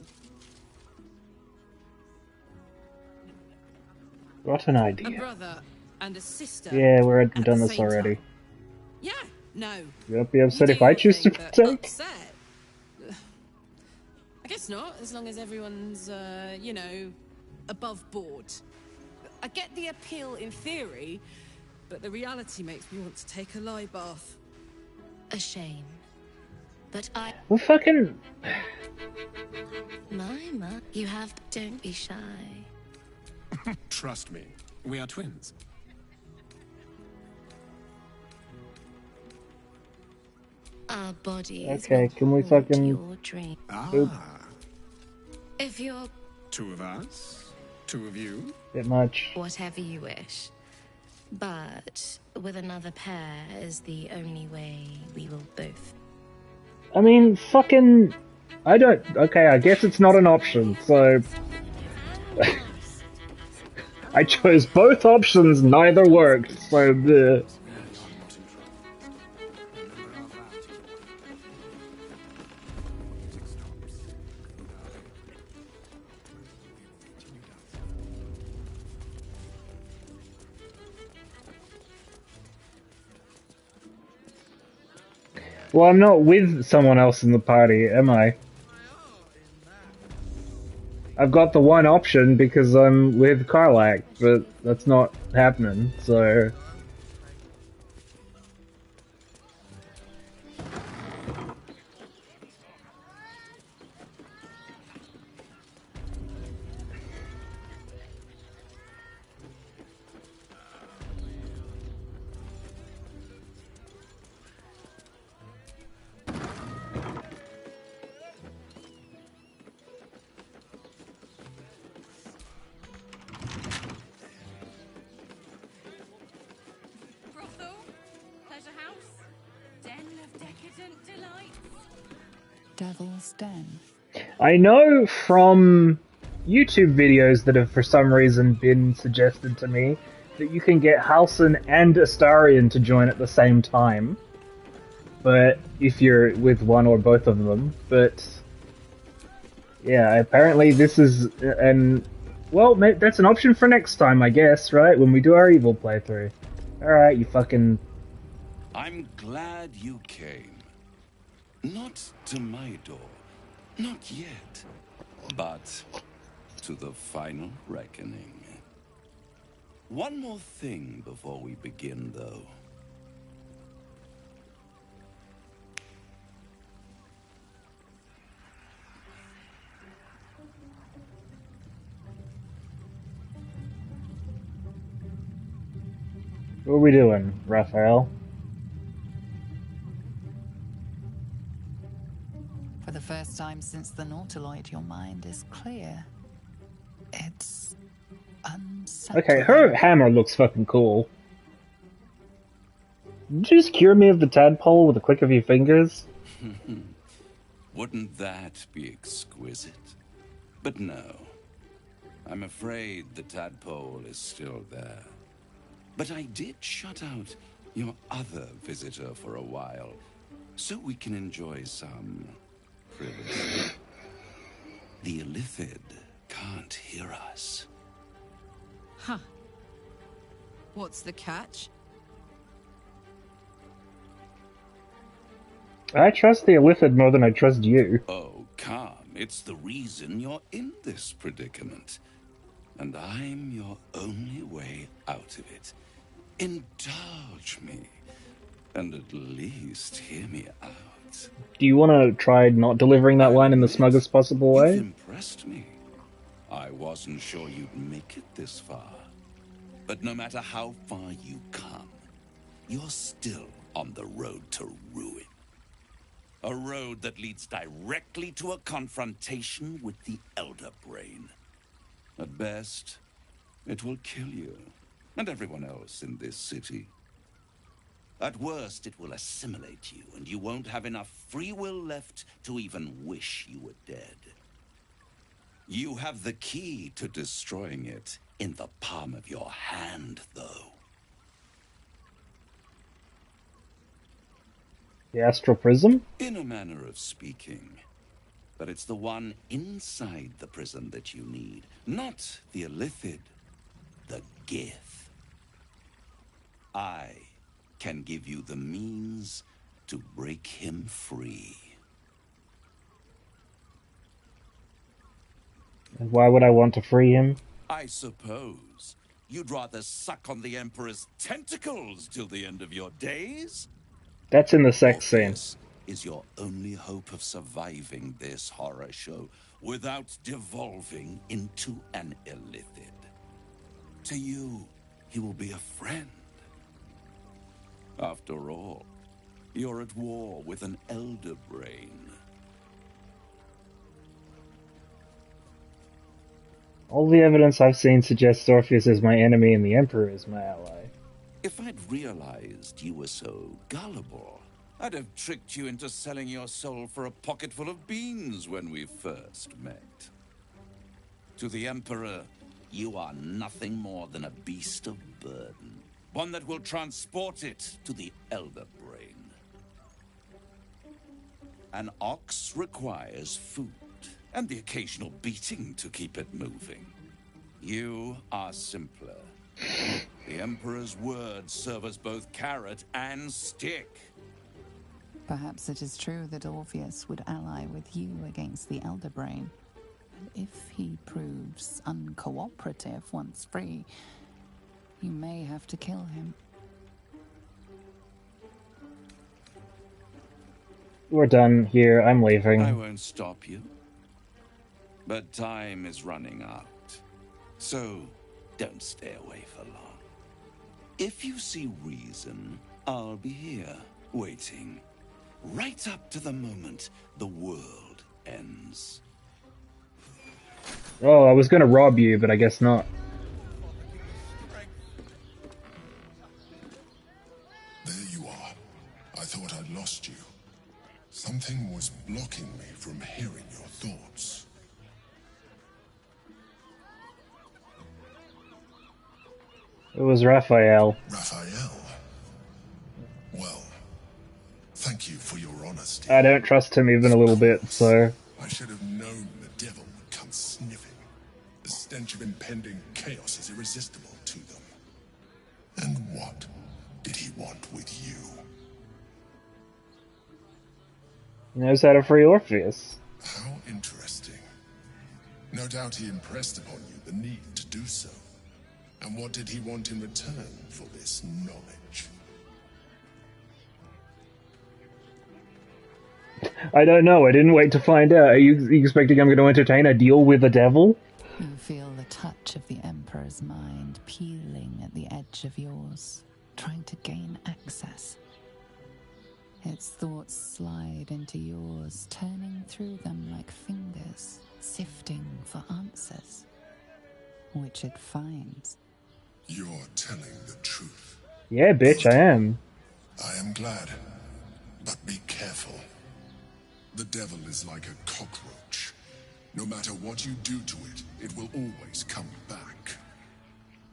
What an A idea. brother and a sister. Yeah, we've at done the this same already. time. Yeah, no. You won't be upset if I choose to partake? Upset? I guess not, as long as everyone's, you know, above board. I get the appeal in theory, but the reality makes me want to take a lie bath. A shame. But I... Well, fucking... My. You have... Don't be shy. Trust me, we are twins. Our bodies... Okay, can we fucking... your dream. Oop. If you're... 2 of us, 2 of you. Bit much. Whatever you wish. But with another pair is the only way we will both. I mean, fucking... I don't... Okay, I guess it's not an option, so... I chose both options, neither worked, so... Well, I'm not with someone else in the party, am I? I've got the one option because I'm with Karlach, but that's not happening, so... Brothel, pleasure house, den of decadent delights. Devil's Den. I know from YouTube videos that have for some reason been suggested to me that you can get Halcyon and Astarion to join at the same time. But if you're with one or both of them, but yeah, apparently this is well, that's an option for next time, I guess, right? When we do our evil playthrough. All right, you fucking. I'm glad you came. Not to my door, not yet, but to the final reckoning. One more thing before we begin, though. What are we doing, Raphael? For the first time since the Nautiloid, your mind is clear. It's unsettling. Okay, her hammer looks fucking cool. Did you just cure me of the tadpole with a click of your fingers? Wouldn't that be exquisite? But no. I'm afraid the tadpole is still there. But I did shut out your other visitor for a while, so we can enjoy some privacy. The Illithid can't hear us. Huh. What's the catch? I trust the Illithid more than I trust you. Oh, calm. It's the reason you're in this predicament. And I'm your only way out of it. Indulge me. And at least hear me out. Do you want to try not delivering that line in the smuggest possible way? You've impressed me. I wasn't sure you'd make it this far. But no matter how far you come, you're still on the road to ruin. A road that leads directly to a confrontation with the Elder Brain. At best, it will kill you, and everyone else in this city. At worst, it will assimilate you, and you won't have enough free will left to even wish you were dead. You have the key to destroying it in the palm of your hand, though. The Astral Prism? In a manner of speaking. But it's the one inside the prison that you need, not the Illithid, the Gith. I can give you the means to break him free. And why would I want to free him? I suppose you'd rather suck on the Emperor's tentacles till the end of your days? That's in the sex scene. Is your only hope of surviving this horror show without devolving into an Illithid. To you, he will be a friend. After all, you're at war with an Elder Brain. All the evidence I've seen suggests Orpheus is my enemy and the Emperor is my ally. If I'd realized you were so gullible, I'd have tricked you into selling your soul for a pocketful of beans when we first met. To the Emperor, you are nothing more than a beast of burden. One that will transport it to the Elder Brain. An ox requires food, and the occasional beating to keep it moving. You are simpler. The Emperor's words serve as both carrot and stick. Perhaps it is true that Orpheus would ally with you against the Elder Brain. And if he proves uncooperative once free, you may have to kill him. We're done here. I'm leaving. I won't stop you. But time is running out. So, don't stay away for long. If you see reason, I'll be here, waiting. Right up to the moment the world ends. Oh, I was gonna rob you, but I guess not. There you are. I thought I'd lost you. Something was blocking me from hearing your thoughts. It was Raphael. Raphael? Well, thank you for your honesty. I don't trust him even a little bit, so... I should have known the devil would come sniffing. The stench of impending chaos is irresistible to them. And what did he want with you? He knows how to free Orpheus. How interesting. No doubt he impressed upon you the need to do so. And what did he want in return for this knowledge? I don't know. I didn't wait to find out. Are you expecting I'm going to entertain a deal with the devil? You feel the touch of the Emperor's mind peeling at the edge of yours, trying to gain access. Its thoughts slide into yours, turning through them like fingers, sifting for answers, which it finds. You're telling the truth. Yeah, bitch, I am. I am glad. But be careful. The devil is like a cockroach. No matter what you do to it, it will always come back.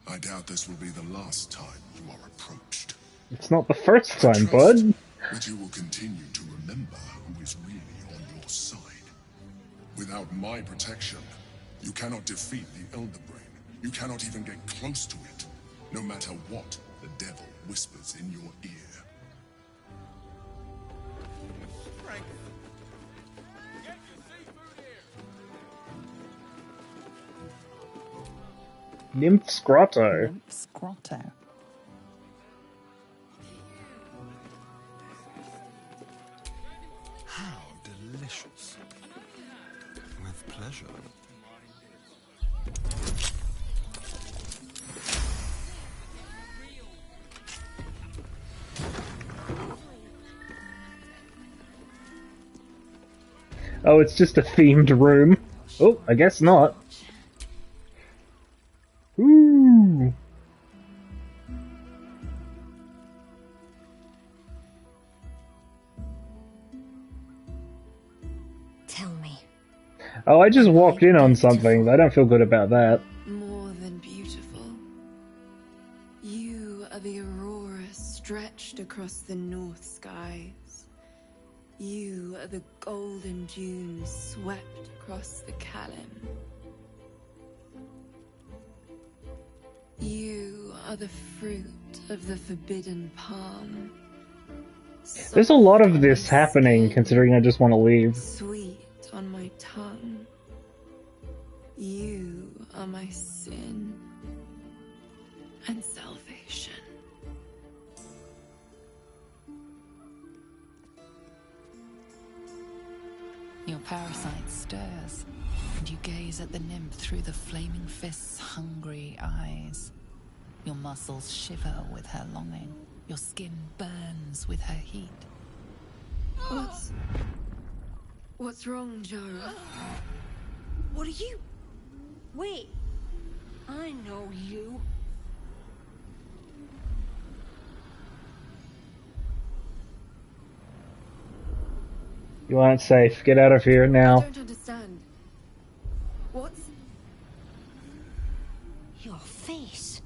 I doubt this will be the last time you are approached. It's not the first time, bud. But you will continue to remember who is really on your side. Without my protection, you cannot defeat the Elder Brain. You cannot even get close to it, no matter what the devil whispers in your ear. Nymph's Grotto. Nymph's Grotto. How delicious. With pleasure. Oh, it's just a themed room. Oh, I guess not. Ooh. Tell me. Oh, I just walked in on something. I don't feel good about that. More than beautiful. You are the aurora stretched across the north skies. You are the golden dunes swept across the Kalim. You are the fruit of the forbidden palm. There's a lot of this happening, considering I just want to leave. Sweet on my tongue. You are my sin and salvation. Your parasite stirs, and you gaze at the nymph through the flaming fist's hungry eyes. Your muscles shiver with her longing. Your skin burns with her heat. What's wrong, Jara? What are you? Wait. I know you. You aren't safe. Get out of here now. I don't understand. What's... Your face.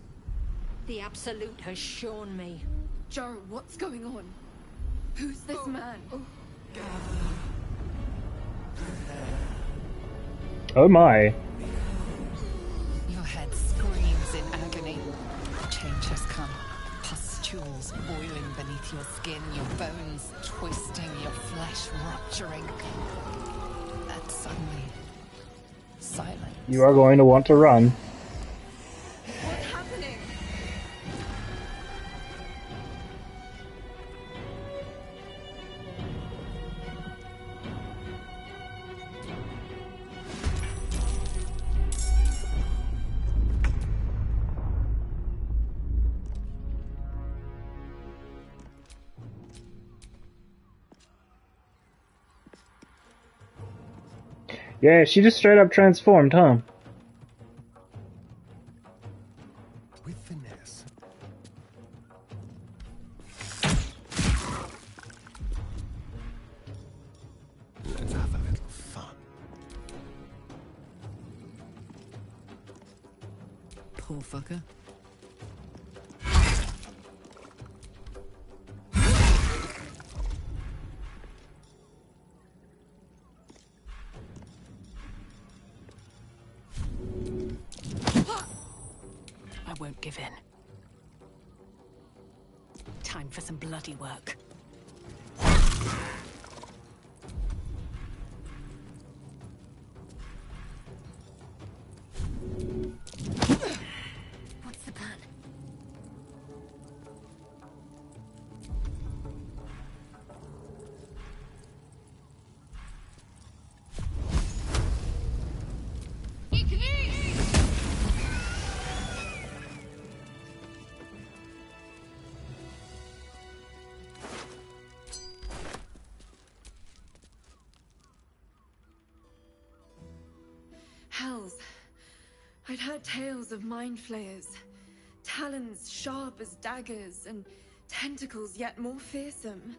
The Absolute has shown me. Jara, what's going on? Who's this man? Oh my. Your head screams in agony. Change has come. Pustules boiling beneath your skin, your bones twisting, your flesh rupturing. And suddenly, silence. You are going to want to run. What's happening? Yeah, she just straight up transformed, huh? With finesse. Let's have a little fun. Poor fucker. I won't give in. Time for some bloody work. What's the plan? Hells. I'd heard tales of mind flayers. Talons sharp as daggers, and tentacles yet more fearsome.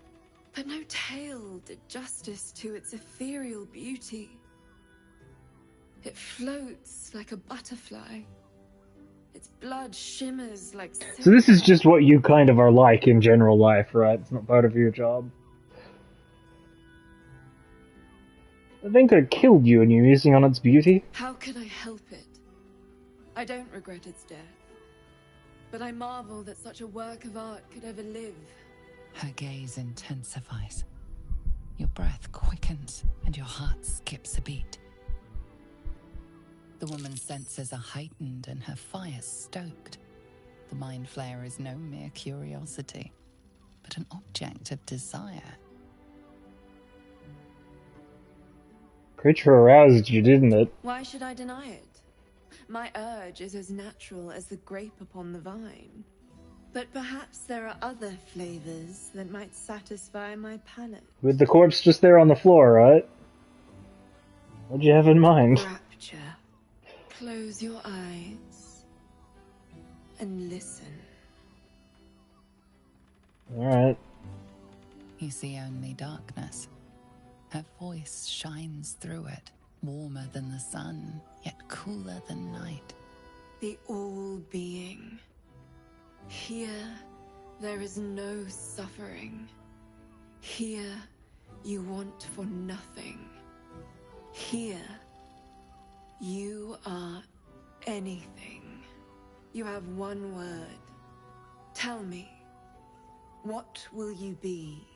But no tale did justice to its ethereal beauty. It floats like a butterfly. Its blood shimmers like silver. So this is just what you kind of are like in general life, right? It's not part of your job. I think I killed you and you're musing on its beauty. How could I help it? I don't regret its death. But I marvel that such a work of art could ever live. Her gaze intensifies. Your breath quickens and your heart skips a beat. The woman's senses are heightened and her fire stoked. The mind flayer is no mere curiosity, but an object of desire. Creature aroused you, didn't it? Why should I deny it? My urge is as natural as the grape upon the vine. But perhaps there are other flavors that might satisfy my palate. With the corpse just there on the floor, right? What'd you have in mind? Rapture. Close your eyes and listen. Alright. You see only darkness. Her voice shines through it, warmer than the sun, yet cooler than night. The all-being. Here, there is no suffering. Here, you want for nothing. Here, you are anything. You have one word. Tell me, what will you be?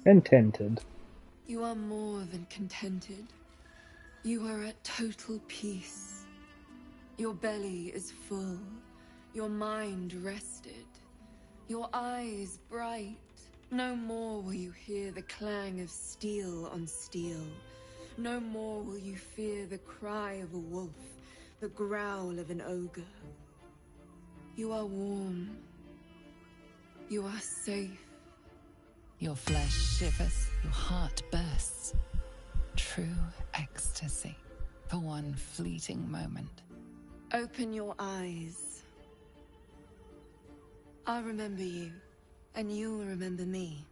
Contented. You are more than contented. You are at total peace. Your belly is full. Your mind rested. Your eyes bright. No more will you hear the clang of steel on steel. No more will you fear the cry of a wolf, the growl of an ogre. You are warm. You are safe. Your flesh shivers, your heart bursts. True ecstasy for one fleeting moment. Open your eyes. I'll remember you, and you'll remember me.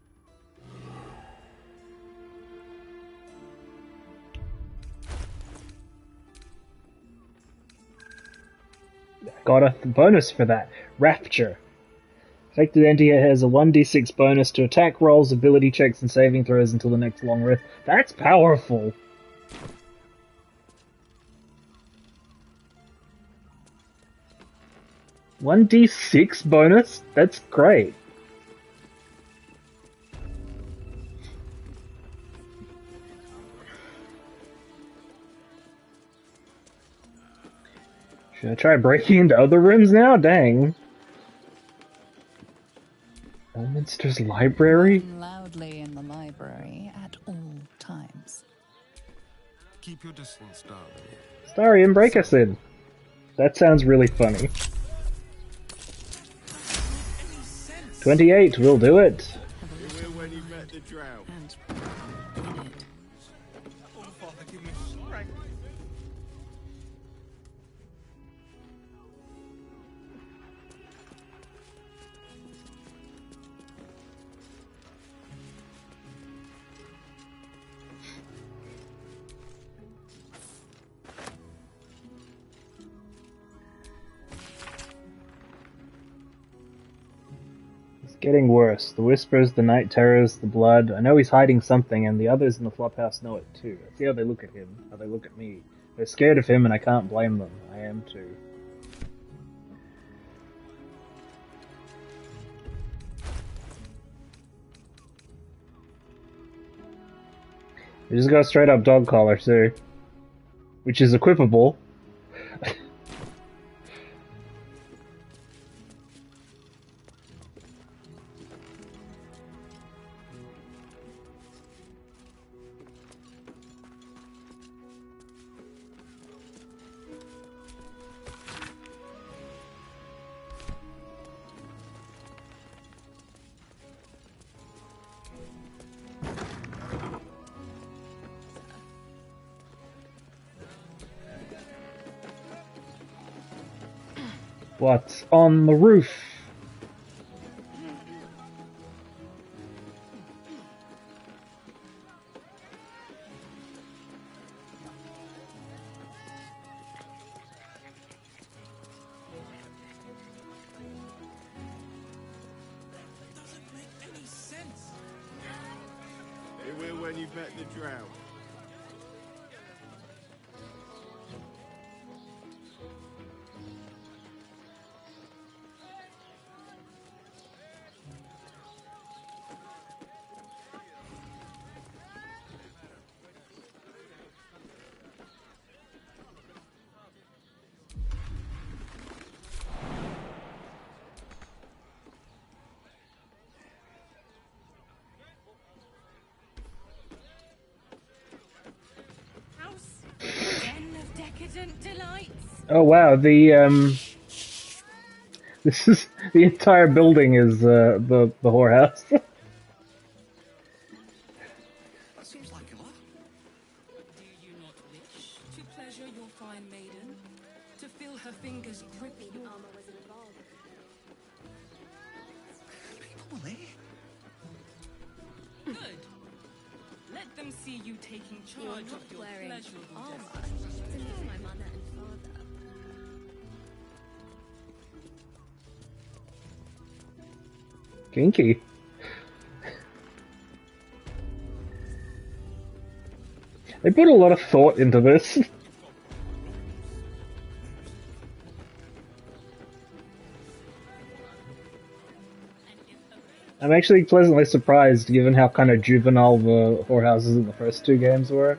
Got a bonus for that. Rapture. Affected entity has a 1d6 bonus to attack rolls, ability checks, and saving throws until the next long rest. That's powerful! $1d6 bonus? That's great. Should I try breaking into other rooms now? Dang. Elminster's library? Run loudly in the library at all times. Keep your distance, darling. Starion, break us in. That sounds really funny. 28, we'll do it. When you met the drought. Getting worse. The whispers, the night terrors, the blood. I know he's hiding something, and the others in the flophouse know it too. I see how they look at him, how they look at me. They're scared of him, and I can't blame them. I am too. We just got a straight up dog collar too, which is equipable. What's on the roof? They will when you've met the drow. Oh wow, this is the entire building is the whorehouse. Seems like a lot. Do you not wish to pleasure your fine maiden? To feel her fingers gripping armor was involved. People will Good. Let them see you taking charge of your pleasurable armor. destiny. To meet my mother and father. Kinky. They put a lot of thought into this. I'm actually pleasantly surprised given how kind of juvenile the whorehouses in the first two games were.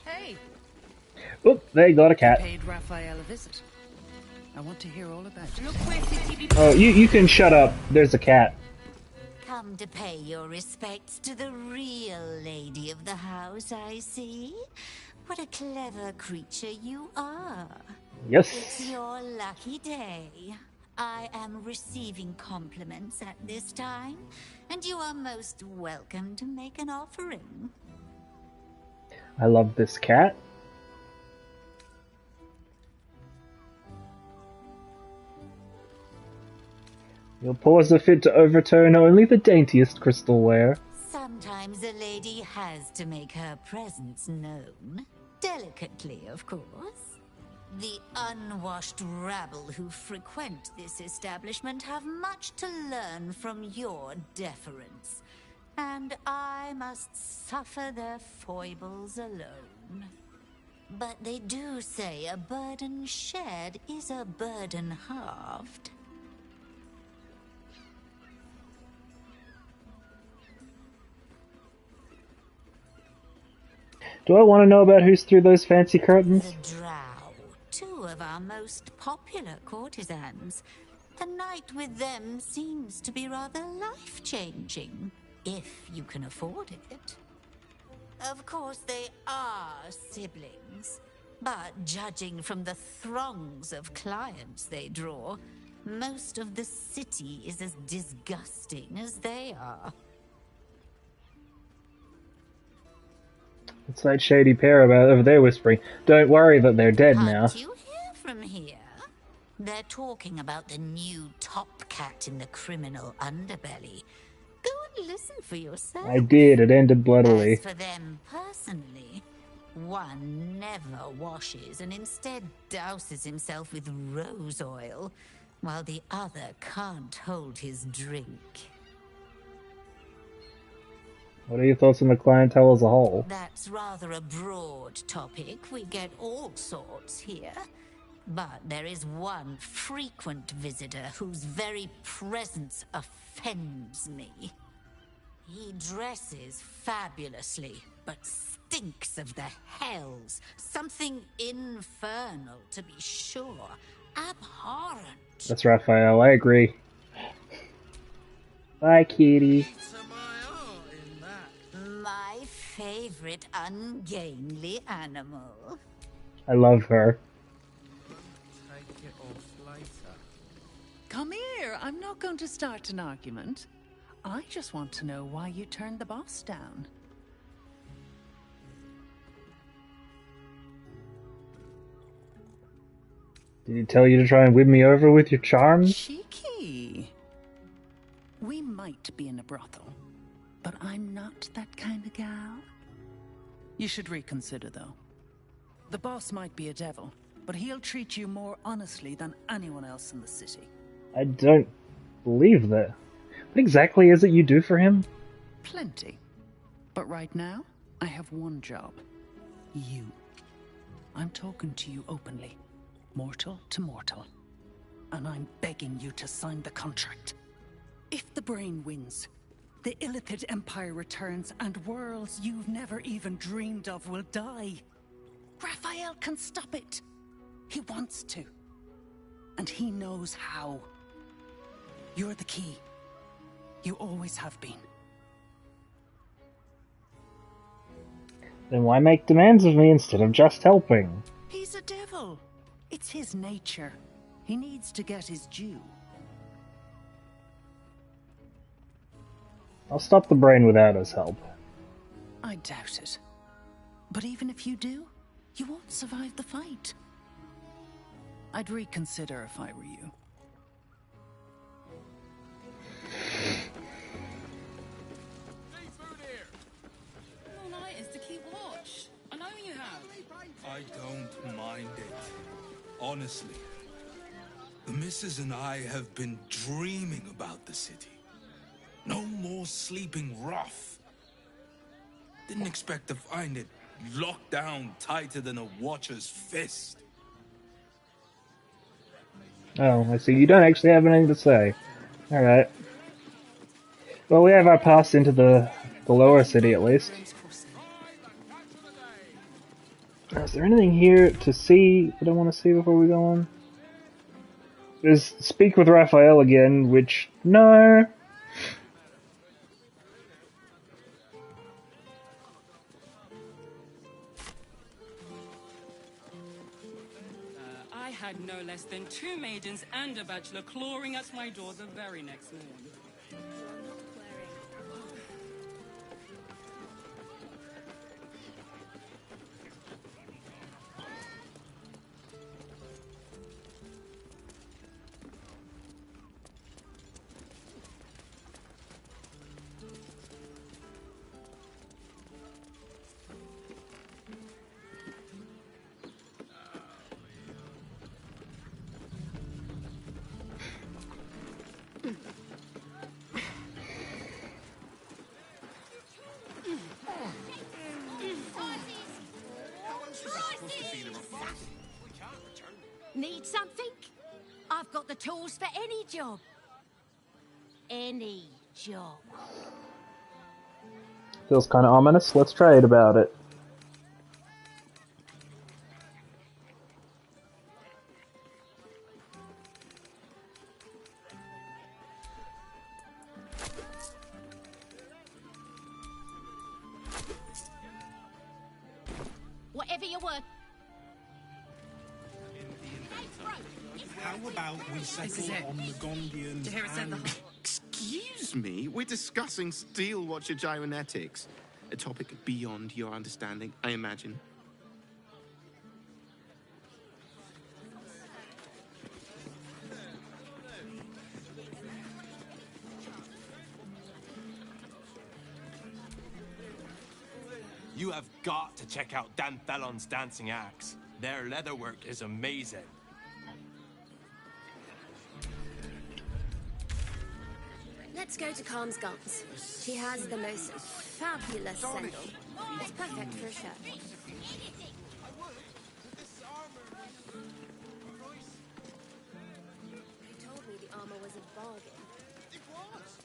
Hey! Oop, they got a cat. Paid Raphael a visit. I want to hear all about it. Oh, you can shut up. There's a cat. Come to pay your respects to the real lady of the house, I see. What a clever creature you are. Yes. It's your lucky day. I am receiving compliments at this time, and you are most welcome to make an offering. I love this cat. Your paws are fit to overturn only the daintiest crystalware. Sometimes a lady has to make her presence known. Delicately, of course. The unwashed rabble who frequent this establishment have much to learn from your deference. And I must suffer their foibles alone. But they do say a burden shared is a burden halved. Do I want to know about who's through those fancy curtains? The Drow, two of our most popular courtesans. A night with them seems to be rather life-changing, if you can afford it. Of course, they are siblings, but judging from the throngs of clients they draw, most of the city is as disgusting as they are. It's that shady pair about over there whispering, "Don't worry that they're dead now." Can't you hear from here? They're talking about the new top cat in the criminal underbelly. Go and listen for yourself. I did. It ended bloodily. As for them personally, one never washes and instead douses himself with rose oil, while the other can't hold his drink. What are your thoughts on the clientele as a whole? That's rather a broad topic. We get all sorts here. But there is one frequent visitor whose very presence offends me. He dresses fabulously, but stinks of the hells. Something infernal, to be sure. Abhorrent. That's Raphael. I agree. Bye, kitty. My favorite ungainly animal. I love her. Take it off later. Come here. I'm not going to start an argument. I just want to know why you turned the boss down. Did he tell you to try and win me over with your charms? Cheeky. We might be in a brothel, but I'm not that kind of gal. You should reconsider, though. The boss might be a devil, but he'll treat you more honestly than anyone else in the city. I don't believe that. What exactly is it you do for him? Plenty. But right now, I have one job. You. I'm talking to you openly. Mortal to mortal. And I'm begging you to sign the contract. If the brain wins, the Illithid Empire returns and worlds you've never even dreamed of will die. Raphael can stop it. He wants to. And he knows how. You're the key. You always have been. Then why make demands of me instead of just helping? He's a devil. It's his nature. He needs to get his due. I'll stop the brain without his help. I doubt it. But even if you do, you won't survive the fight. I'd reconsider if I were you. All night is to keep watch. I know you have. I don't mind it. Honestly. The missus and I have been dreaming about the city. No more sleeping rough. Didn't expect to find it locked down tighter than a watcher's fist. Oh, I see. You don't actually have anything to say. Alright. Well, we have our pass into the lower city, at least. Is there anything here to see that I want to see before we go on? There's speak with Raphael again, which... no! I had no less than 2 maidens and a bachelor clawing at my door the very next morning. Need something? I've got the tools for any job. Any job. Feels kind of ominous. Let's trade about it. Whatever you want. How about we settle on the Gondians and... Excuse me? We're discussing steel watcher gyrometics. A topic beyond your understanding, I imagine. have got to check out Dan Thelon's dancing acts. Their leatherwork is amazing. Let's go to Calm's Guns. She has the most fabulous sandal. It's perfect for a shirt. They told me the armor was a bargain. It was!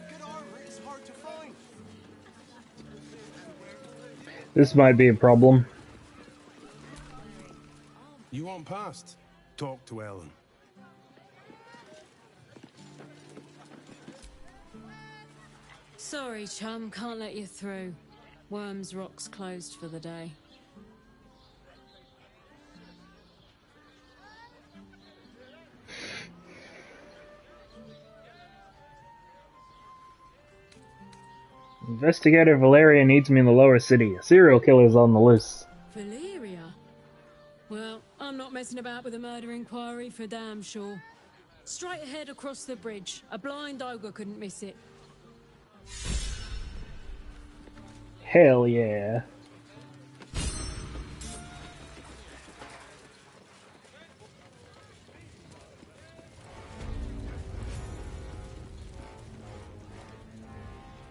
Good armor is hard to find. This might be a problem. You want past? Talk to Ellen. Sorry, chum, can't let you through. Worms Rock's closed for the day. Investigator Valeria needs me in the lower city. A serial killer's on the loose. Valeria? Well, I'm not messing about with a murder inquiry for damn sure. Straight ahead across the bridge. A blind ogre couldn't miss it. Hell yeah.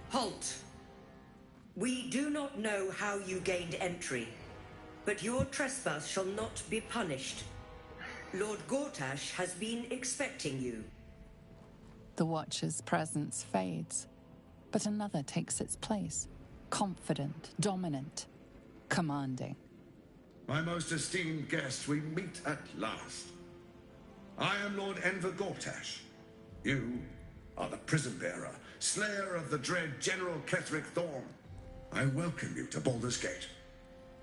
Halt! We do not know how you gained entry, but your trespass shall not be punished. Lord Gortash has been expecting you. The Watcher's presence fades, but another takes its place. Confident, dominant, commanding. My most esteemed guest, we meet at last. I am Lord Enver Gortash. You are the prison bearer, slayer of the dread General Ketheric Thorn. I welcome you to Baldur's Gate,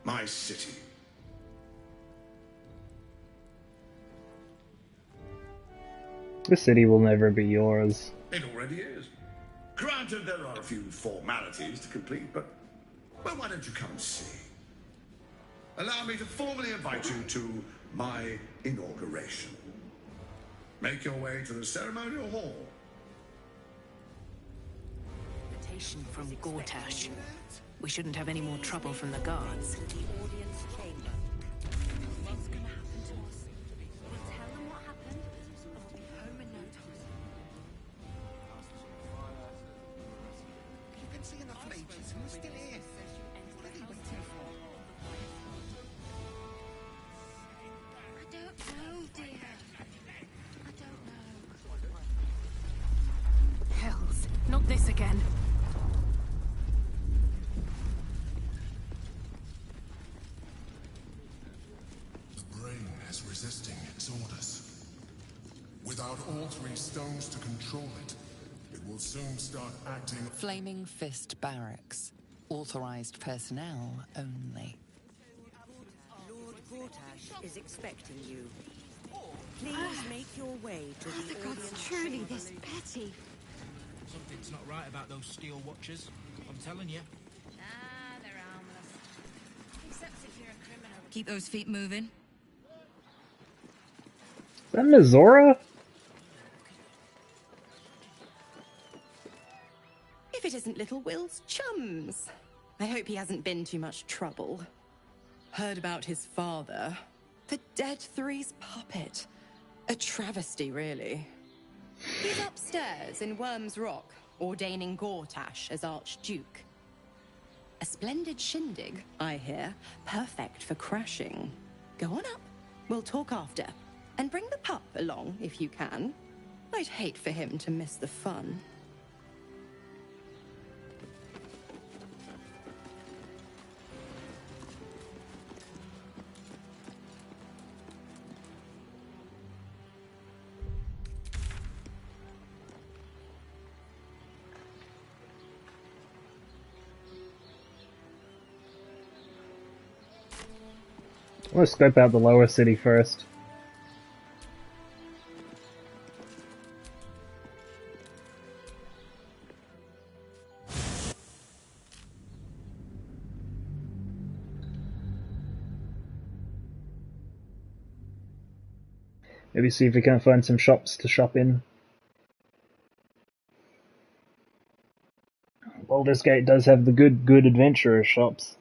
my city. The city will never be yours. It already is. Granted, there are a few formalities to complete, but why don't you come see? Allow me to formally invite you to my inauguration. Make your way to the ceremonial hall. Invitation from Gortash. We shouldn't have any more trouble from the guards. Hells, not this again. The brain is resisting its orders. Without all three stones to control it, it will soon start acting. Flaming Fist Barracks. Authorized personnel only. Lord Gortash is expecting you. Please make your way to the audience truly chamber. this petty. Something's not right about those steel watchers. I'm telling you. Ah, they're harmless. Except if you're a criminal. Keep those feet moving. Is that Mizora? If it isn't little Will's chums. I hope he hasn't been too much trouble. Heard about his father. The Dead Three's puppet. A travesty, really. He's upstairs in Worms Rock, ordaining Gortash as Archduke. A splendid shindig, I hear. Perfect for crashing. Go on up. We'll talk after. And bring the pup along, if you can. I'd hate for him to miss the fun. Let's scope out the lower city first. Maybe see if we can find some shops to shop in. Baldur's Gate does have the good adventurer shops.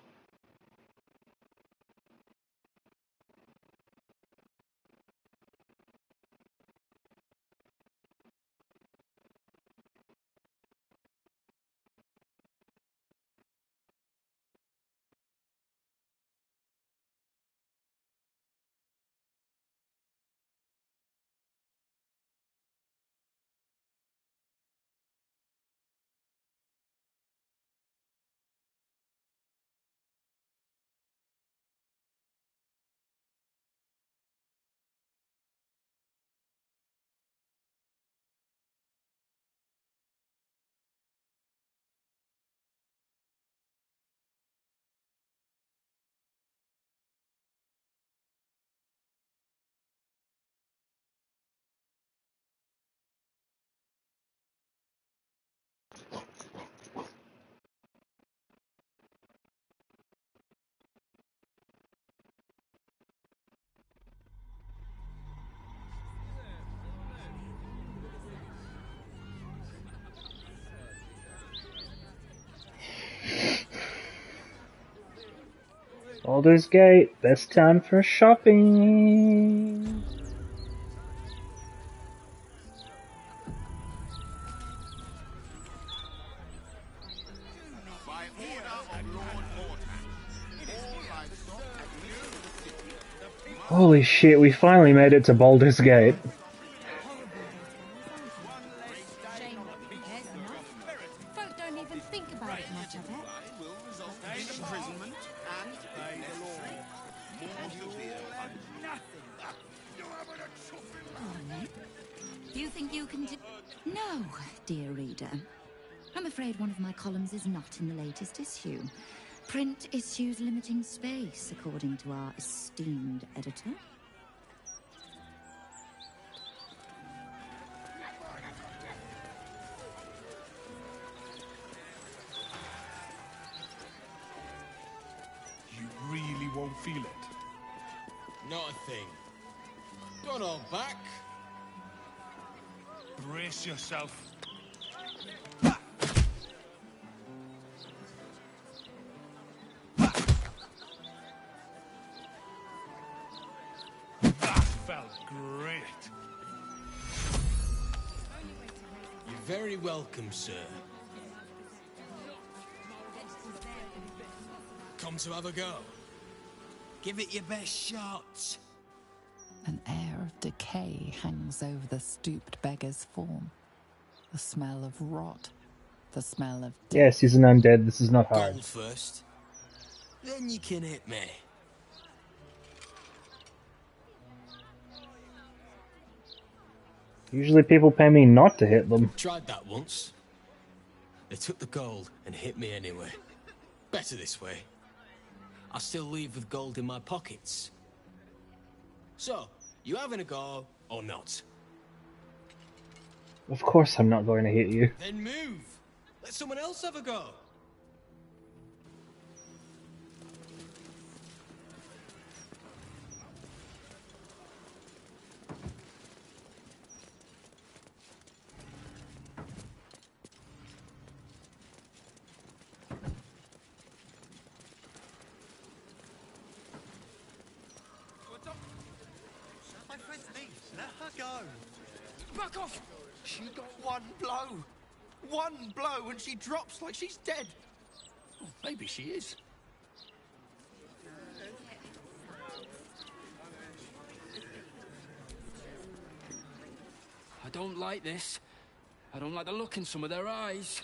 Baldur's Gate, best time for shopping. Holy shit, we finally made it to Baldur's Gate. Folk don't even think about it much, I bet. Imprisonment and Do you think you can do... No, dear reader. I'm afraid one of my columns is not in the latest issue. Print issues limiting space, according to our esteemed editor. You really won't feel it. not a thing. Don't hold back. Brace yourself. That felt great. You're very welcome, sir. Come to have a go. Give it your best shot. An air of decay hangs over the stooped beggar's form. The smell of rot. The smell of death. Yes, he's an undead. This is not hard. Gold first. Then you can hit me. Usually people pay me not to hit them. Tried that once. They took the gold and hit me anyway. Better this way. I still leave with gold in my pockets. So, you having a go or not? Of course I'm not going to hit you. Then move. Let someone else have a go. My friend's niece, let her go. Back off! She got one blow. One blow and she drops like she's dead. Oh, maybe she is. I don't like this. I don't like the look in some of their eyes.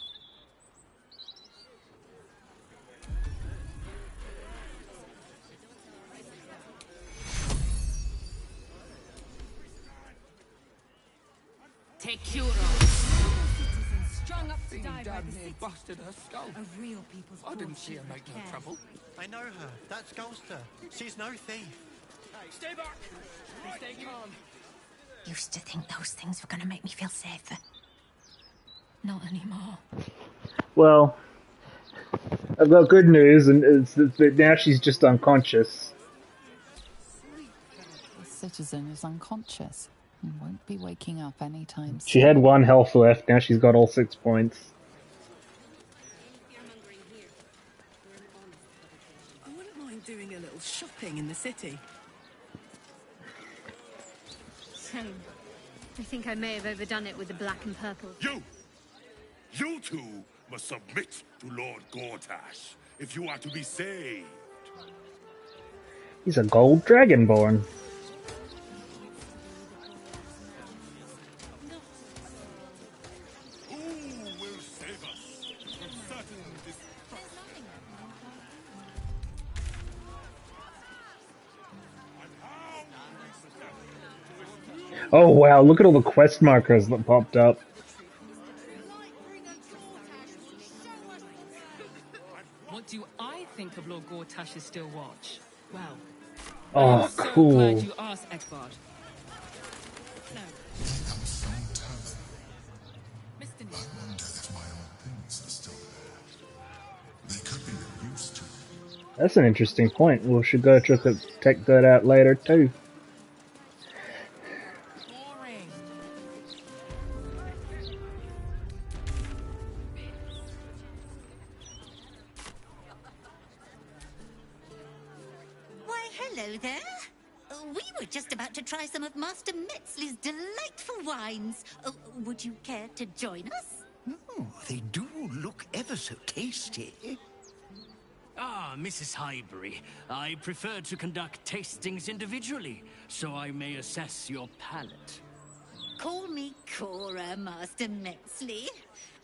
Take Curo. Citizens strung up to die by Damn the near city. busted her skull. A real people's I didn't board see her should make no care. trouble. I know her. That's Golster. She's no thief. Hey, stay back! Stay calm. Used to think those things were gonna make me feel safer. Not anymore. Well, I've got good news, and it's that now she's just unconscious. The citizen is unconscious and won't be waking up anytime soon. She had 1 health left, now she's got all 6 points. I wouldn't mind doing a little shopping in the city. Same. I think I may have overdone it with the black and purple. You two must submit to Lord Gortash if you are to be saved. He's a gold dragonborn. Who will save us from certain destruction? Oh wow, look at all the quest markers that popped up. What do I think of Lord Gortash's still watch? Well, Oh, I'm so cool. glad you asked, Egbard. No. Mr. Neal. I wonder if my old things are still there. They could be of use to me. That's an interesting point. We should go check that out later too. Hello there. We were just about to try some of Master Metzley's delightful wines. Would you care to join us? Oh, they do look ever so tasty. Ah, Mrs. Highbury, I prefer to conduct tastings individually, so I may assess your palate. Call me Cora, Master Metzley.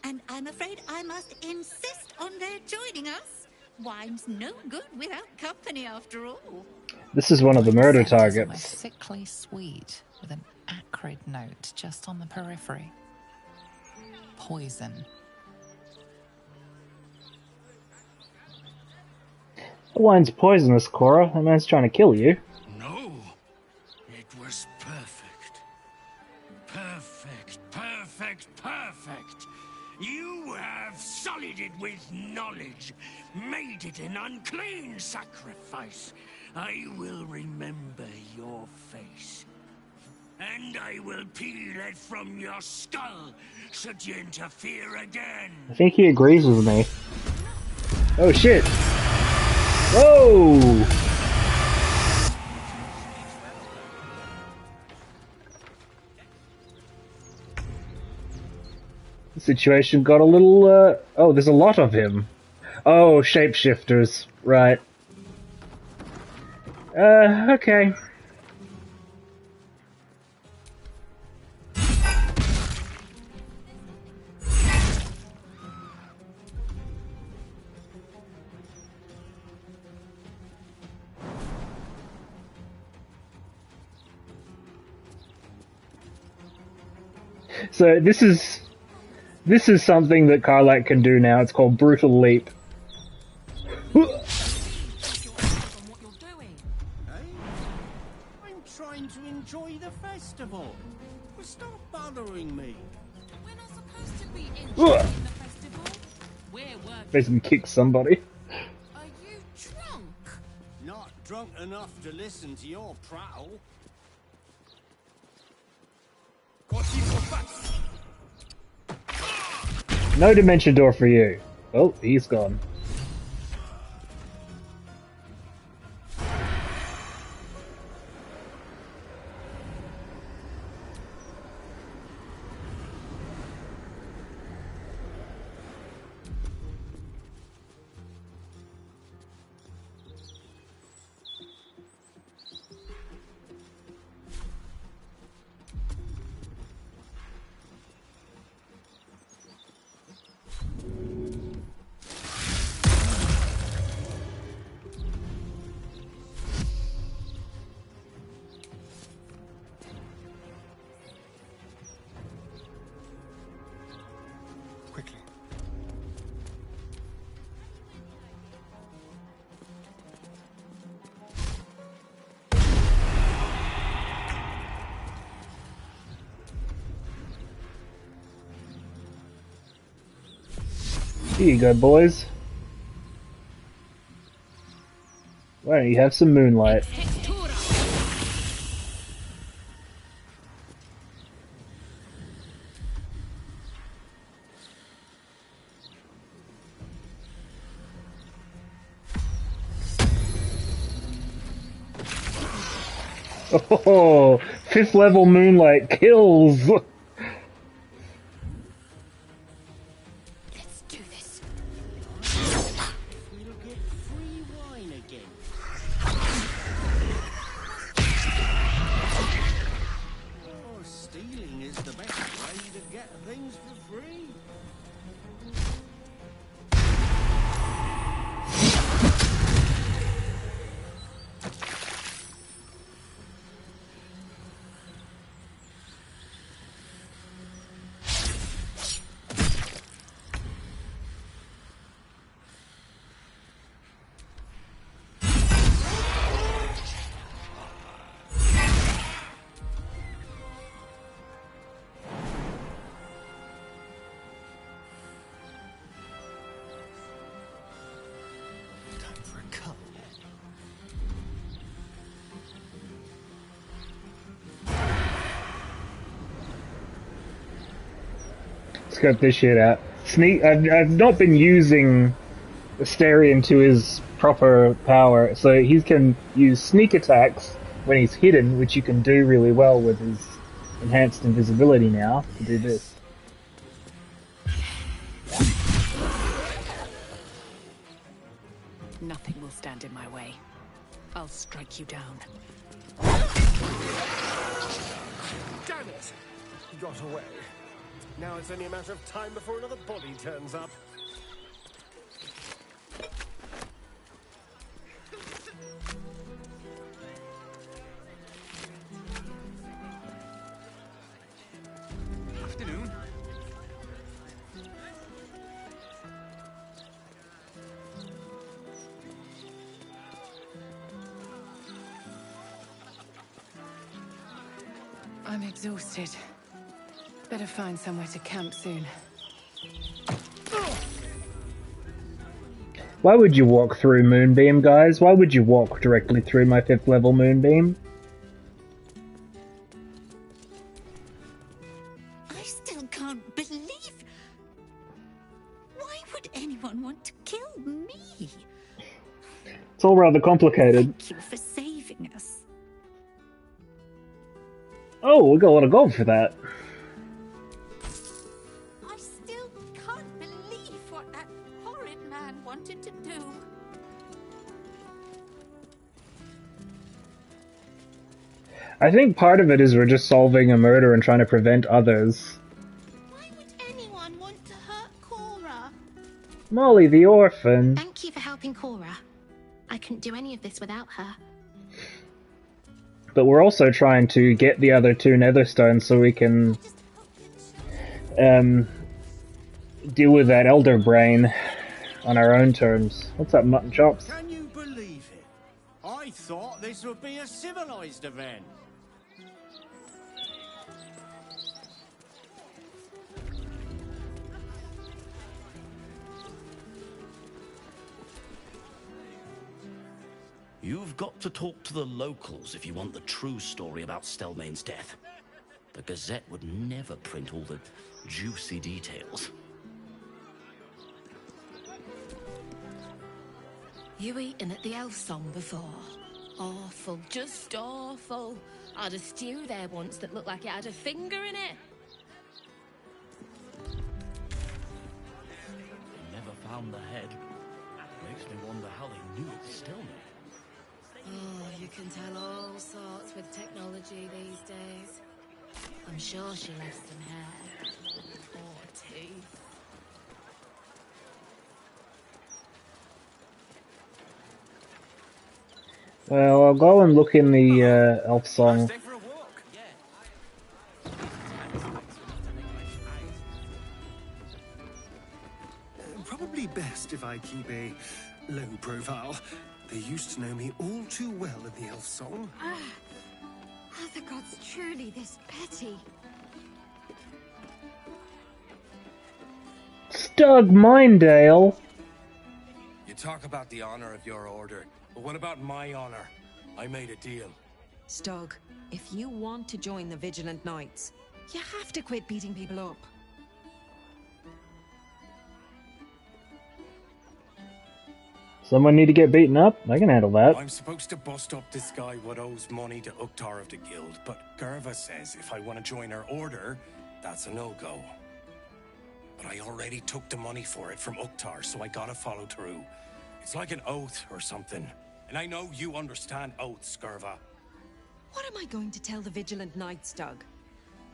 And I'm afraid I must insist on their joining us. Wine's no good without company, after all. This is one of the murder Scent is almost targets. sickly sweet, with an acrid note just on the periphery. Poison. The wine's poisonous, Cora. That man's trying to kill you. No, it was perfect. Perfect, perfect, perfect. You have sullied it with knowledge, made it an unclean sacrifice. I will remember your face. And I will peel it from your skull, should you interfere again. I think he agrees with me. Oh shit! Whoa! The situation got a little, oh, there's a lot of him. Oh, shapeshifters. Right. Okay. So this is something that Karlak can do now. It's called Brutal Leap. I'm trying to enjoy the festival. Stop bothering me. We're not supposed to be enjoying the festival. We're working. Basically kick somebody. Are you drunk? Not drunk enough to listen to your prattle. No dimension door for you. Oh, he's gone. Here you go, boys. Why don't you have some moonlight? Oh, 5th level moonlight kills! Stealing is the best way to get things for free. Scope this shit out. Sneak. I've not been using Astarion to his proper power. So he can use sneak attacks when he's hidden, which you can do really well with his enhanced invisibility now, to do this. Nothing will stand in my way. I'll strike you down. Damn it! Got away. Now it's only a matter of time before another body turns up. Afternoon. I'm exhausted. Better find somewhere to camp soon. Why would you walk through Moonbeam, guys? Why would you walk directly through my 5th level Moonbeam? I still can't believe... Why would anyone want to kill me? It's all rather complicated. Thank you for saving us. Oh, we got a lot of gold for that. I still can't believe what that horrid man wanted to do. I think part of it is we're just solving a murder and trying to prevent others. Why would anyone want to hurt Cora? Molly the orphan. Thank you for helping Cora. I couldn't do any of this without her. But we're also trying to get the other 2 Netherstones so we can deal with that Elder Brain on our own terms. What's up, mutton chops? Can you believe it? I thought this would be a civilized event. You've got to talk to the locals if you want the true story about Stelmane's death. The Gazette would never print all the juicy details. You eaten at the elf song before? Awful, just awful. I had a stew there once that looked like it had a finger in it. They never found the head. Makes me wonder how they knew it was Stelmane. Oh, you can tell all sorts with technology these days. I'm sure she left some hair. Or teeth. Well, I'll go and look in the elf song. Probably best if I keep a low profile. They used to know me all too well in the elf song. Are the gods truly this petty? Stug Mindale! You talk about the honor of your order, but what about my honor? I made a deal. Stug, if you want to join the Vigilant Knights, you have to quit beating people up. Someone need to get beaten up? I can handle that. I'm supposed to bust up this guy what owes money to Uktar of the Guild, but Gerva says if I want to join her order, that's a no-go. But I already took the money for it from Uktar, so I gotta follow through. It's like an oath or something. And I know you understand oaths, Gerva. What am I going to tell the Vigilant Knights, Doug?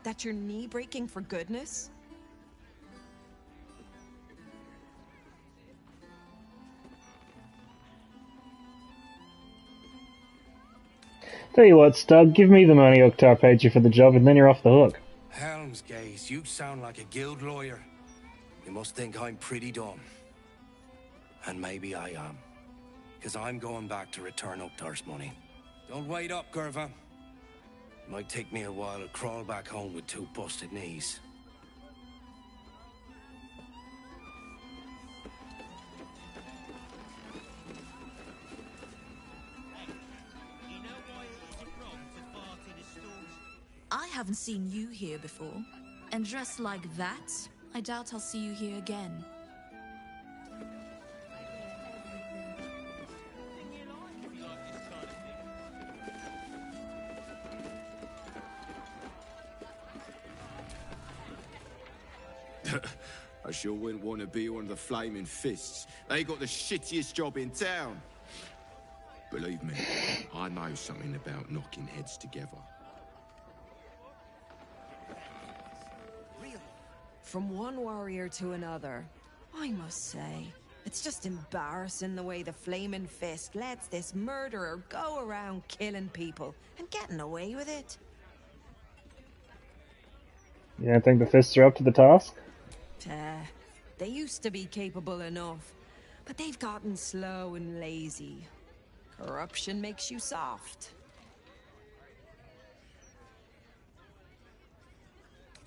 That you're knee-breaking for goodness? Tell you what, Stug, give me the money Uktar paid you for the job, and then you're off the hook. Helmsgaze, you sound like a guild lawyer. You must think I'm pretty dumb. And maybe I am. Because I'm going back to return Uktar's money. Don't wait up, Gerva. Might take me a while to crawl back home with 2 busted knees. I haven't seen you here before. And dressed like that, I doubt I'll see you here again. I sure wouldn't want to be one of the Flaming Fists. They got the shittiest job in town. Believe me, I know something about knocking heads together. From one warrior to another, I must say, it's just embarrassing the way the Flaming Fist lets this murderer go around killing people and getting away with it. You don't think the fists are up to the task? They used to be capable enough, but they've gotten slow and lazy. Corruption makes you soft.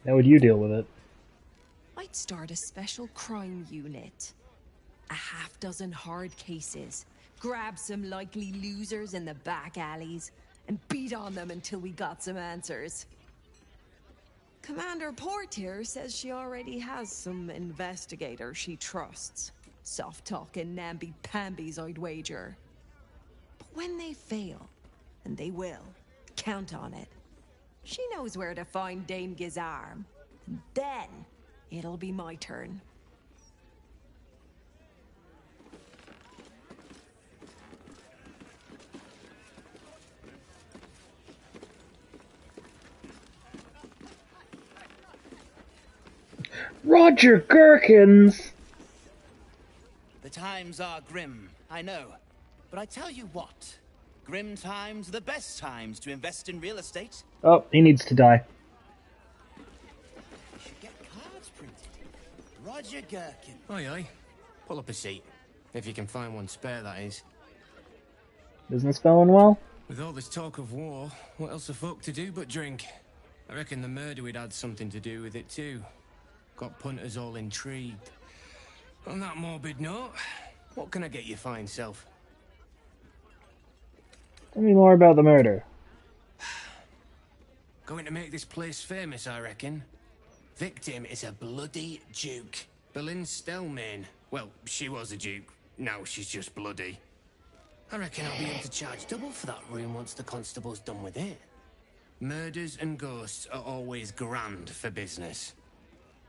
How would you deal with it? I'd start a special crime unit. A half-dozen hard cases. Grab some likely losers in the back alleys and beat on them until we got some answers. Commander Portier says she already has some investigators she trusts. Soft-talking namby-pambies, I'd wager. But when they fail, and they will, count on it, she knows where to find Dame Gizarm. And then it'll be my turn. Roger Gherkins! The times are grim, I know. But I tell you what, grim times are the best times to invest in real estate. Oh, he needs to die. You should get cards printed. Roger Gherkin. Aye, aye. Pull up a seat. If you can find one spare, that is. Business going well? With all this talk of war, what else a folk to do but drink? I reckon the murder we'd had something to do with it too. Got punters all intrigued. On that morbid note, what can I get you fine self? Tell me more about the murder. Going to make this place famous, I reckon. Victim is a bloody duke. Boleyn Stelmane. Well, she was a duke. Now she's just bloody. I reckon I'll be able to charge double for that room once the constable's done with it. Murders and ghosts are always grand for business.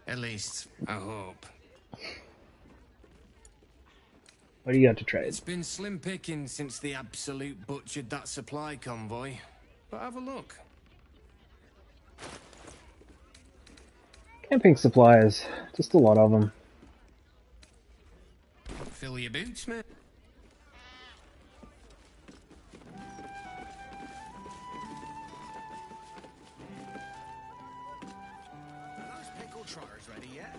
At least, I hope. What do you got to trade? It's been slim picking since the Absolute butchered that supply convoy. But have a look. Camping supplies. Just a lot of them. Fill your boots, mate. Trotters ready yet?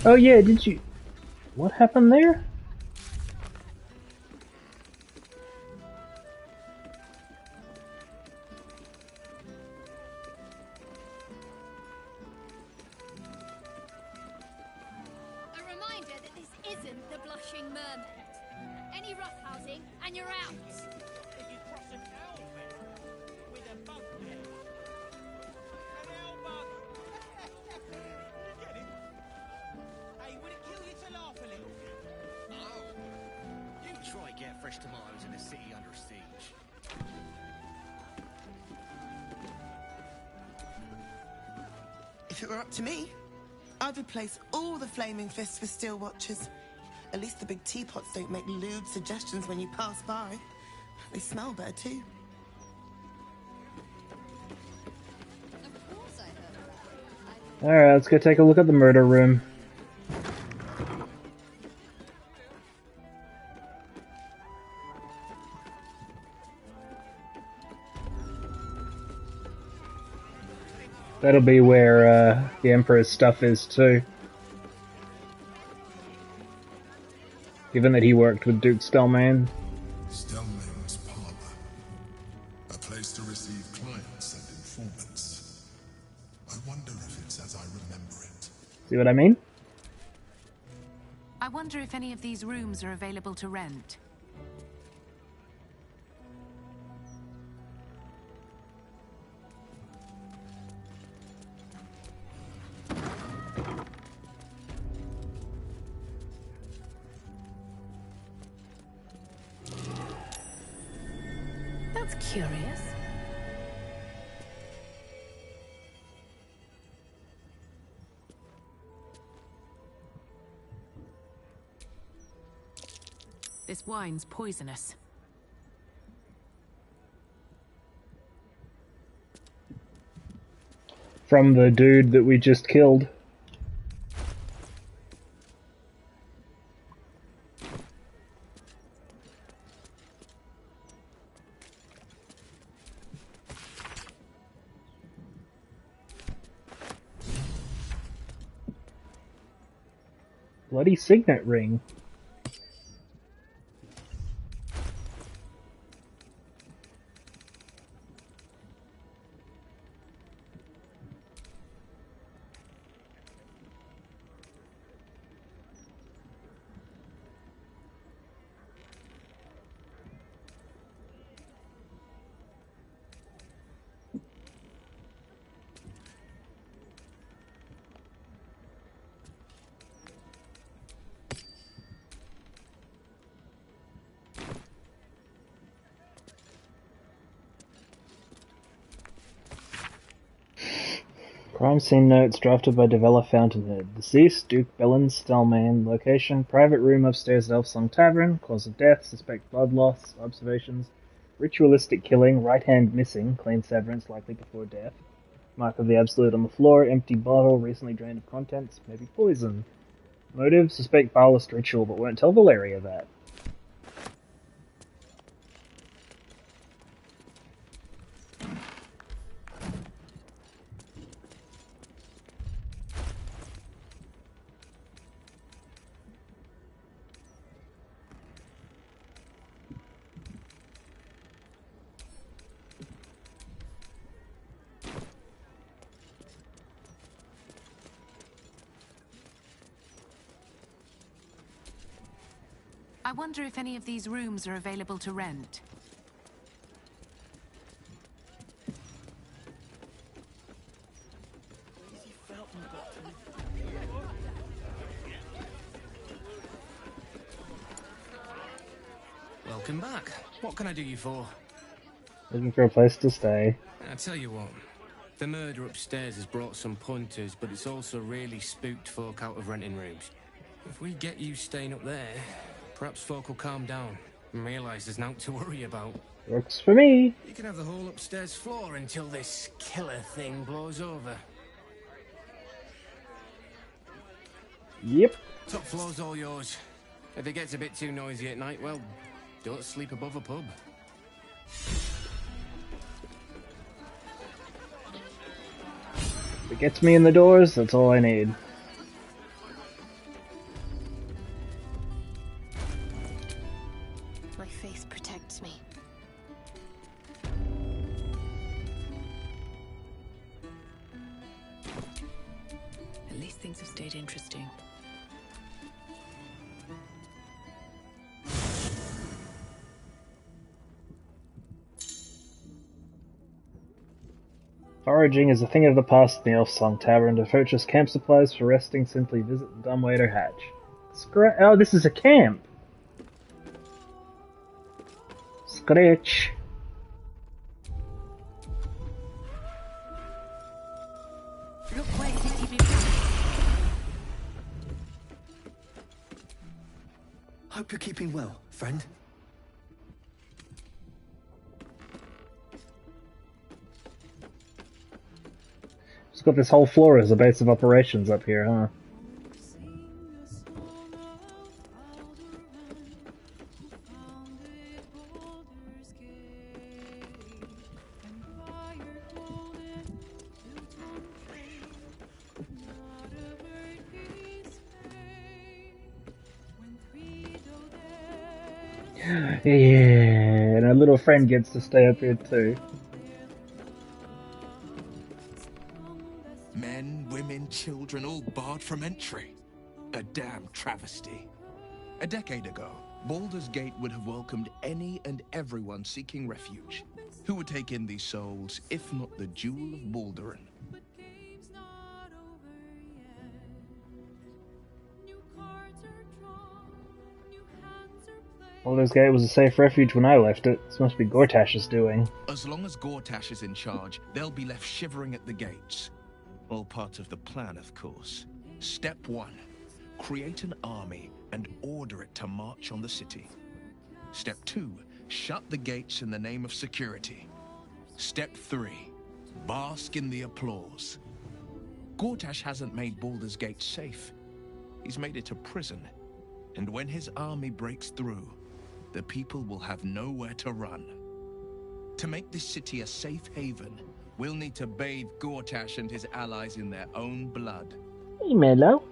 Oh yeah, did you... What happened there? A reminder that this isn't the Blushing Mermaid. Any roughhousing, and you're out. If you cross an owl with a bug net. An owl bug. Get him? Hey, would it kill you to laugh a little? Oh. You try get fresh tomatoes in a city under siege. If it were up to me, I'd replace all the Flaming Fists with Steel Watchers. At least the big teapots don't make lewd suggestions when you pass by. They smell better too. Alright, let's go take a look at the murder room. That'll be where the Emperor's stuff is too. Given that he worked with Duke Stelmane. Stelmane's parlor. A place to receive clients and informants. I wonder if it's as I remember it. See what I mean? I wonder if any of these rooms are available to rent. Curious? This wine's poisonous. From the dude that we just killed. Bloody signet ring. Crime scene notes drafted by Developer Fountainhead. Deceased, Duke Bellin Stellman. Location, private room upstairs at Elfsong Tavern. Cause of death, suspect blood loss. Observations, ritualistic killing. Right hand missing. Clean severance, likely before death. Mark of the Absolute on the floor. Empty bottle, recently drained of contents. Maybe poison. Motive, suspect Baalist ritual, but won't tell Valeria that. I wonder if any of these rooms are available to rent. Welcome back. What can I do you for? Looking for a place to stay. I tell you what, the murder upstairs has brought some punters, but it's also really spooked folk out of renting rooms. If we get you staying up there, perhaps folk will calm down and realise there's nothing to worry about. Works for me. You can have the whole upstairs floor until this killer thing blows over. Yep. Top floor's all yours. If it gets a bit too noisy at night, well, don't sleep above a pub. If it gets me in the doors, that's all I need. My faith protects me. At least things have stayed interesting. Foraging is a thing of the past in the Elfsong Tavern. To purchase camp supplies for resting, simply visit the Dumbwaiter Hatch. Oh, this is a camp! Scratch! Hope you're keeping well, friend. It's got this whole floor as a base of operations up here, huh? Yeah, and our little friend gets to stay up here too. Men, women, children, all barred from entry. A damn travesty. A decade ago, Baldur's Gate would have welcomed any and everyone seeking refuge. Who would take in these souls, if not the Jewel of Balduran? Baldur's Gate was a safe refuge when I left it. This must be Gortash's doing. As long as Gortash is in charge, they'll be left shivering at the gates. All part of the plan, of course. Step 1. Create an army and order it to march on the city. Step 2. Shut the gates in the name of security. Step 3. Bask in the applause. Gortash hasn't made Baldur's Gate safe. He's made it a prison. And when his army breaks through, the people will have nowhere to run. To make this city a safe haven, we'll need to bathe Gortash and his allies in their own blood. Hey, Mello.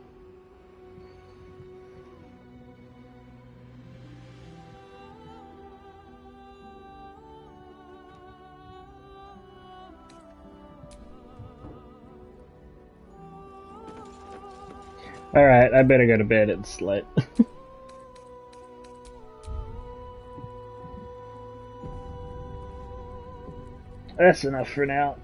Alright, I better go to bed, it's late. That's enough for now.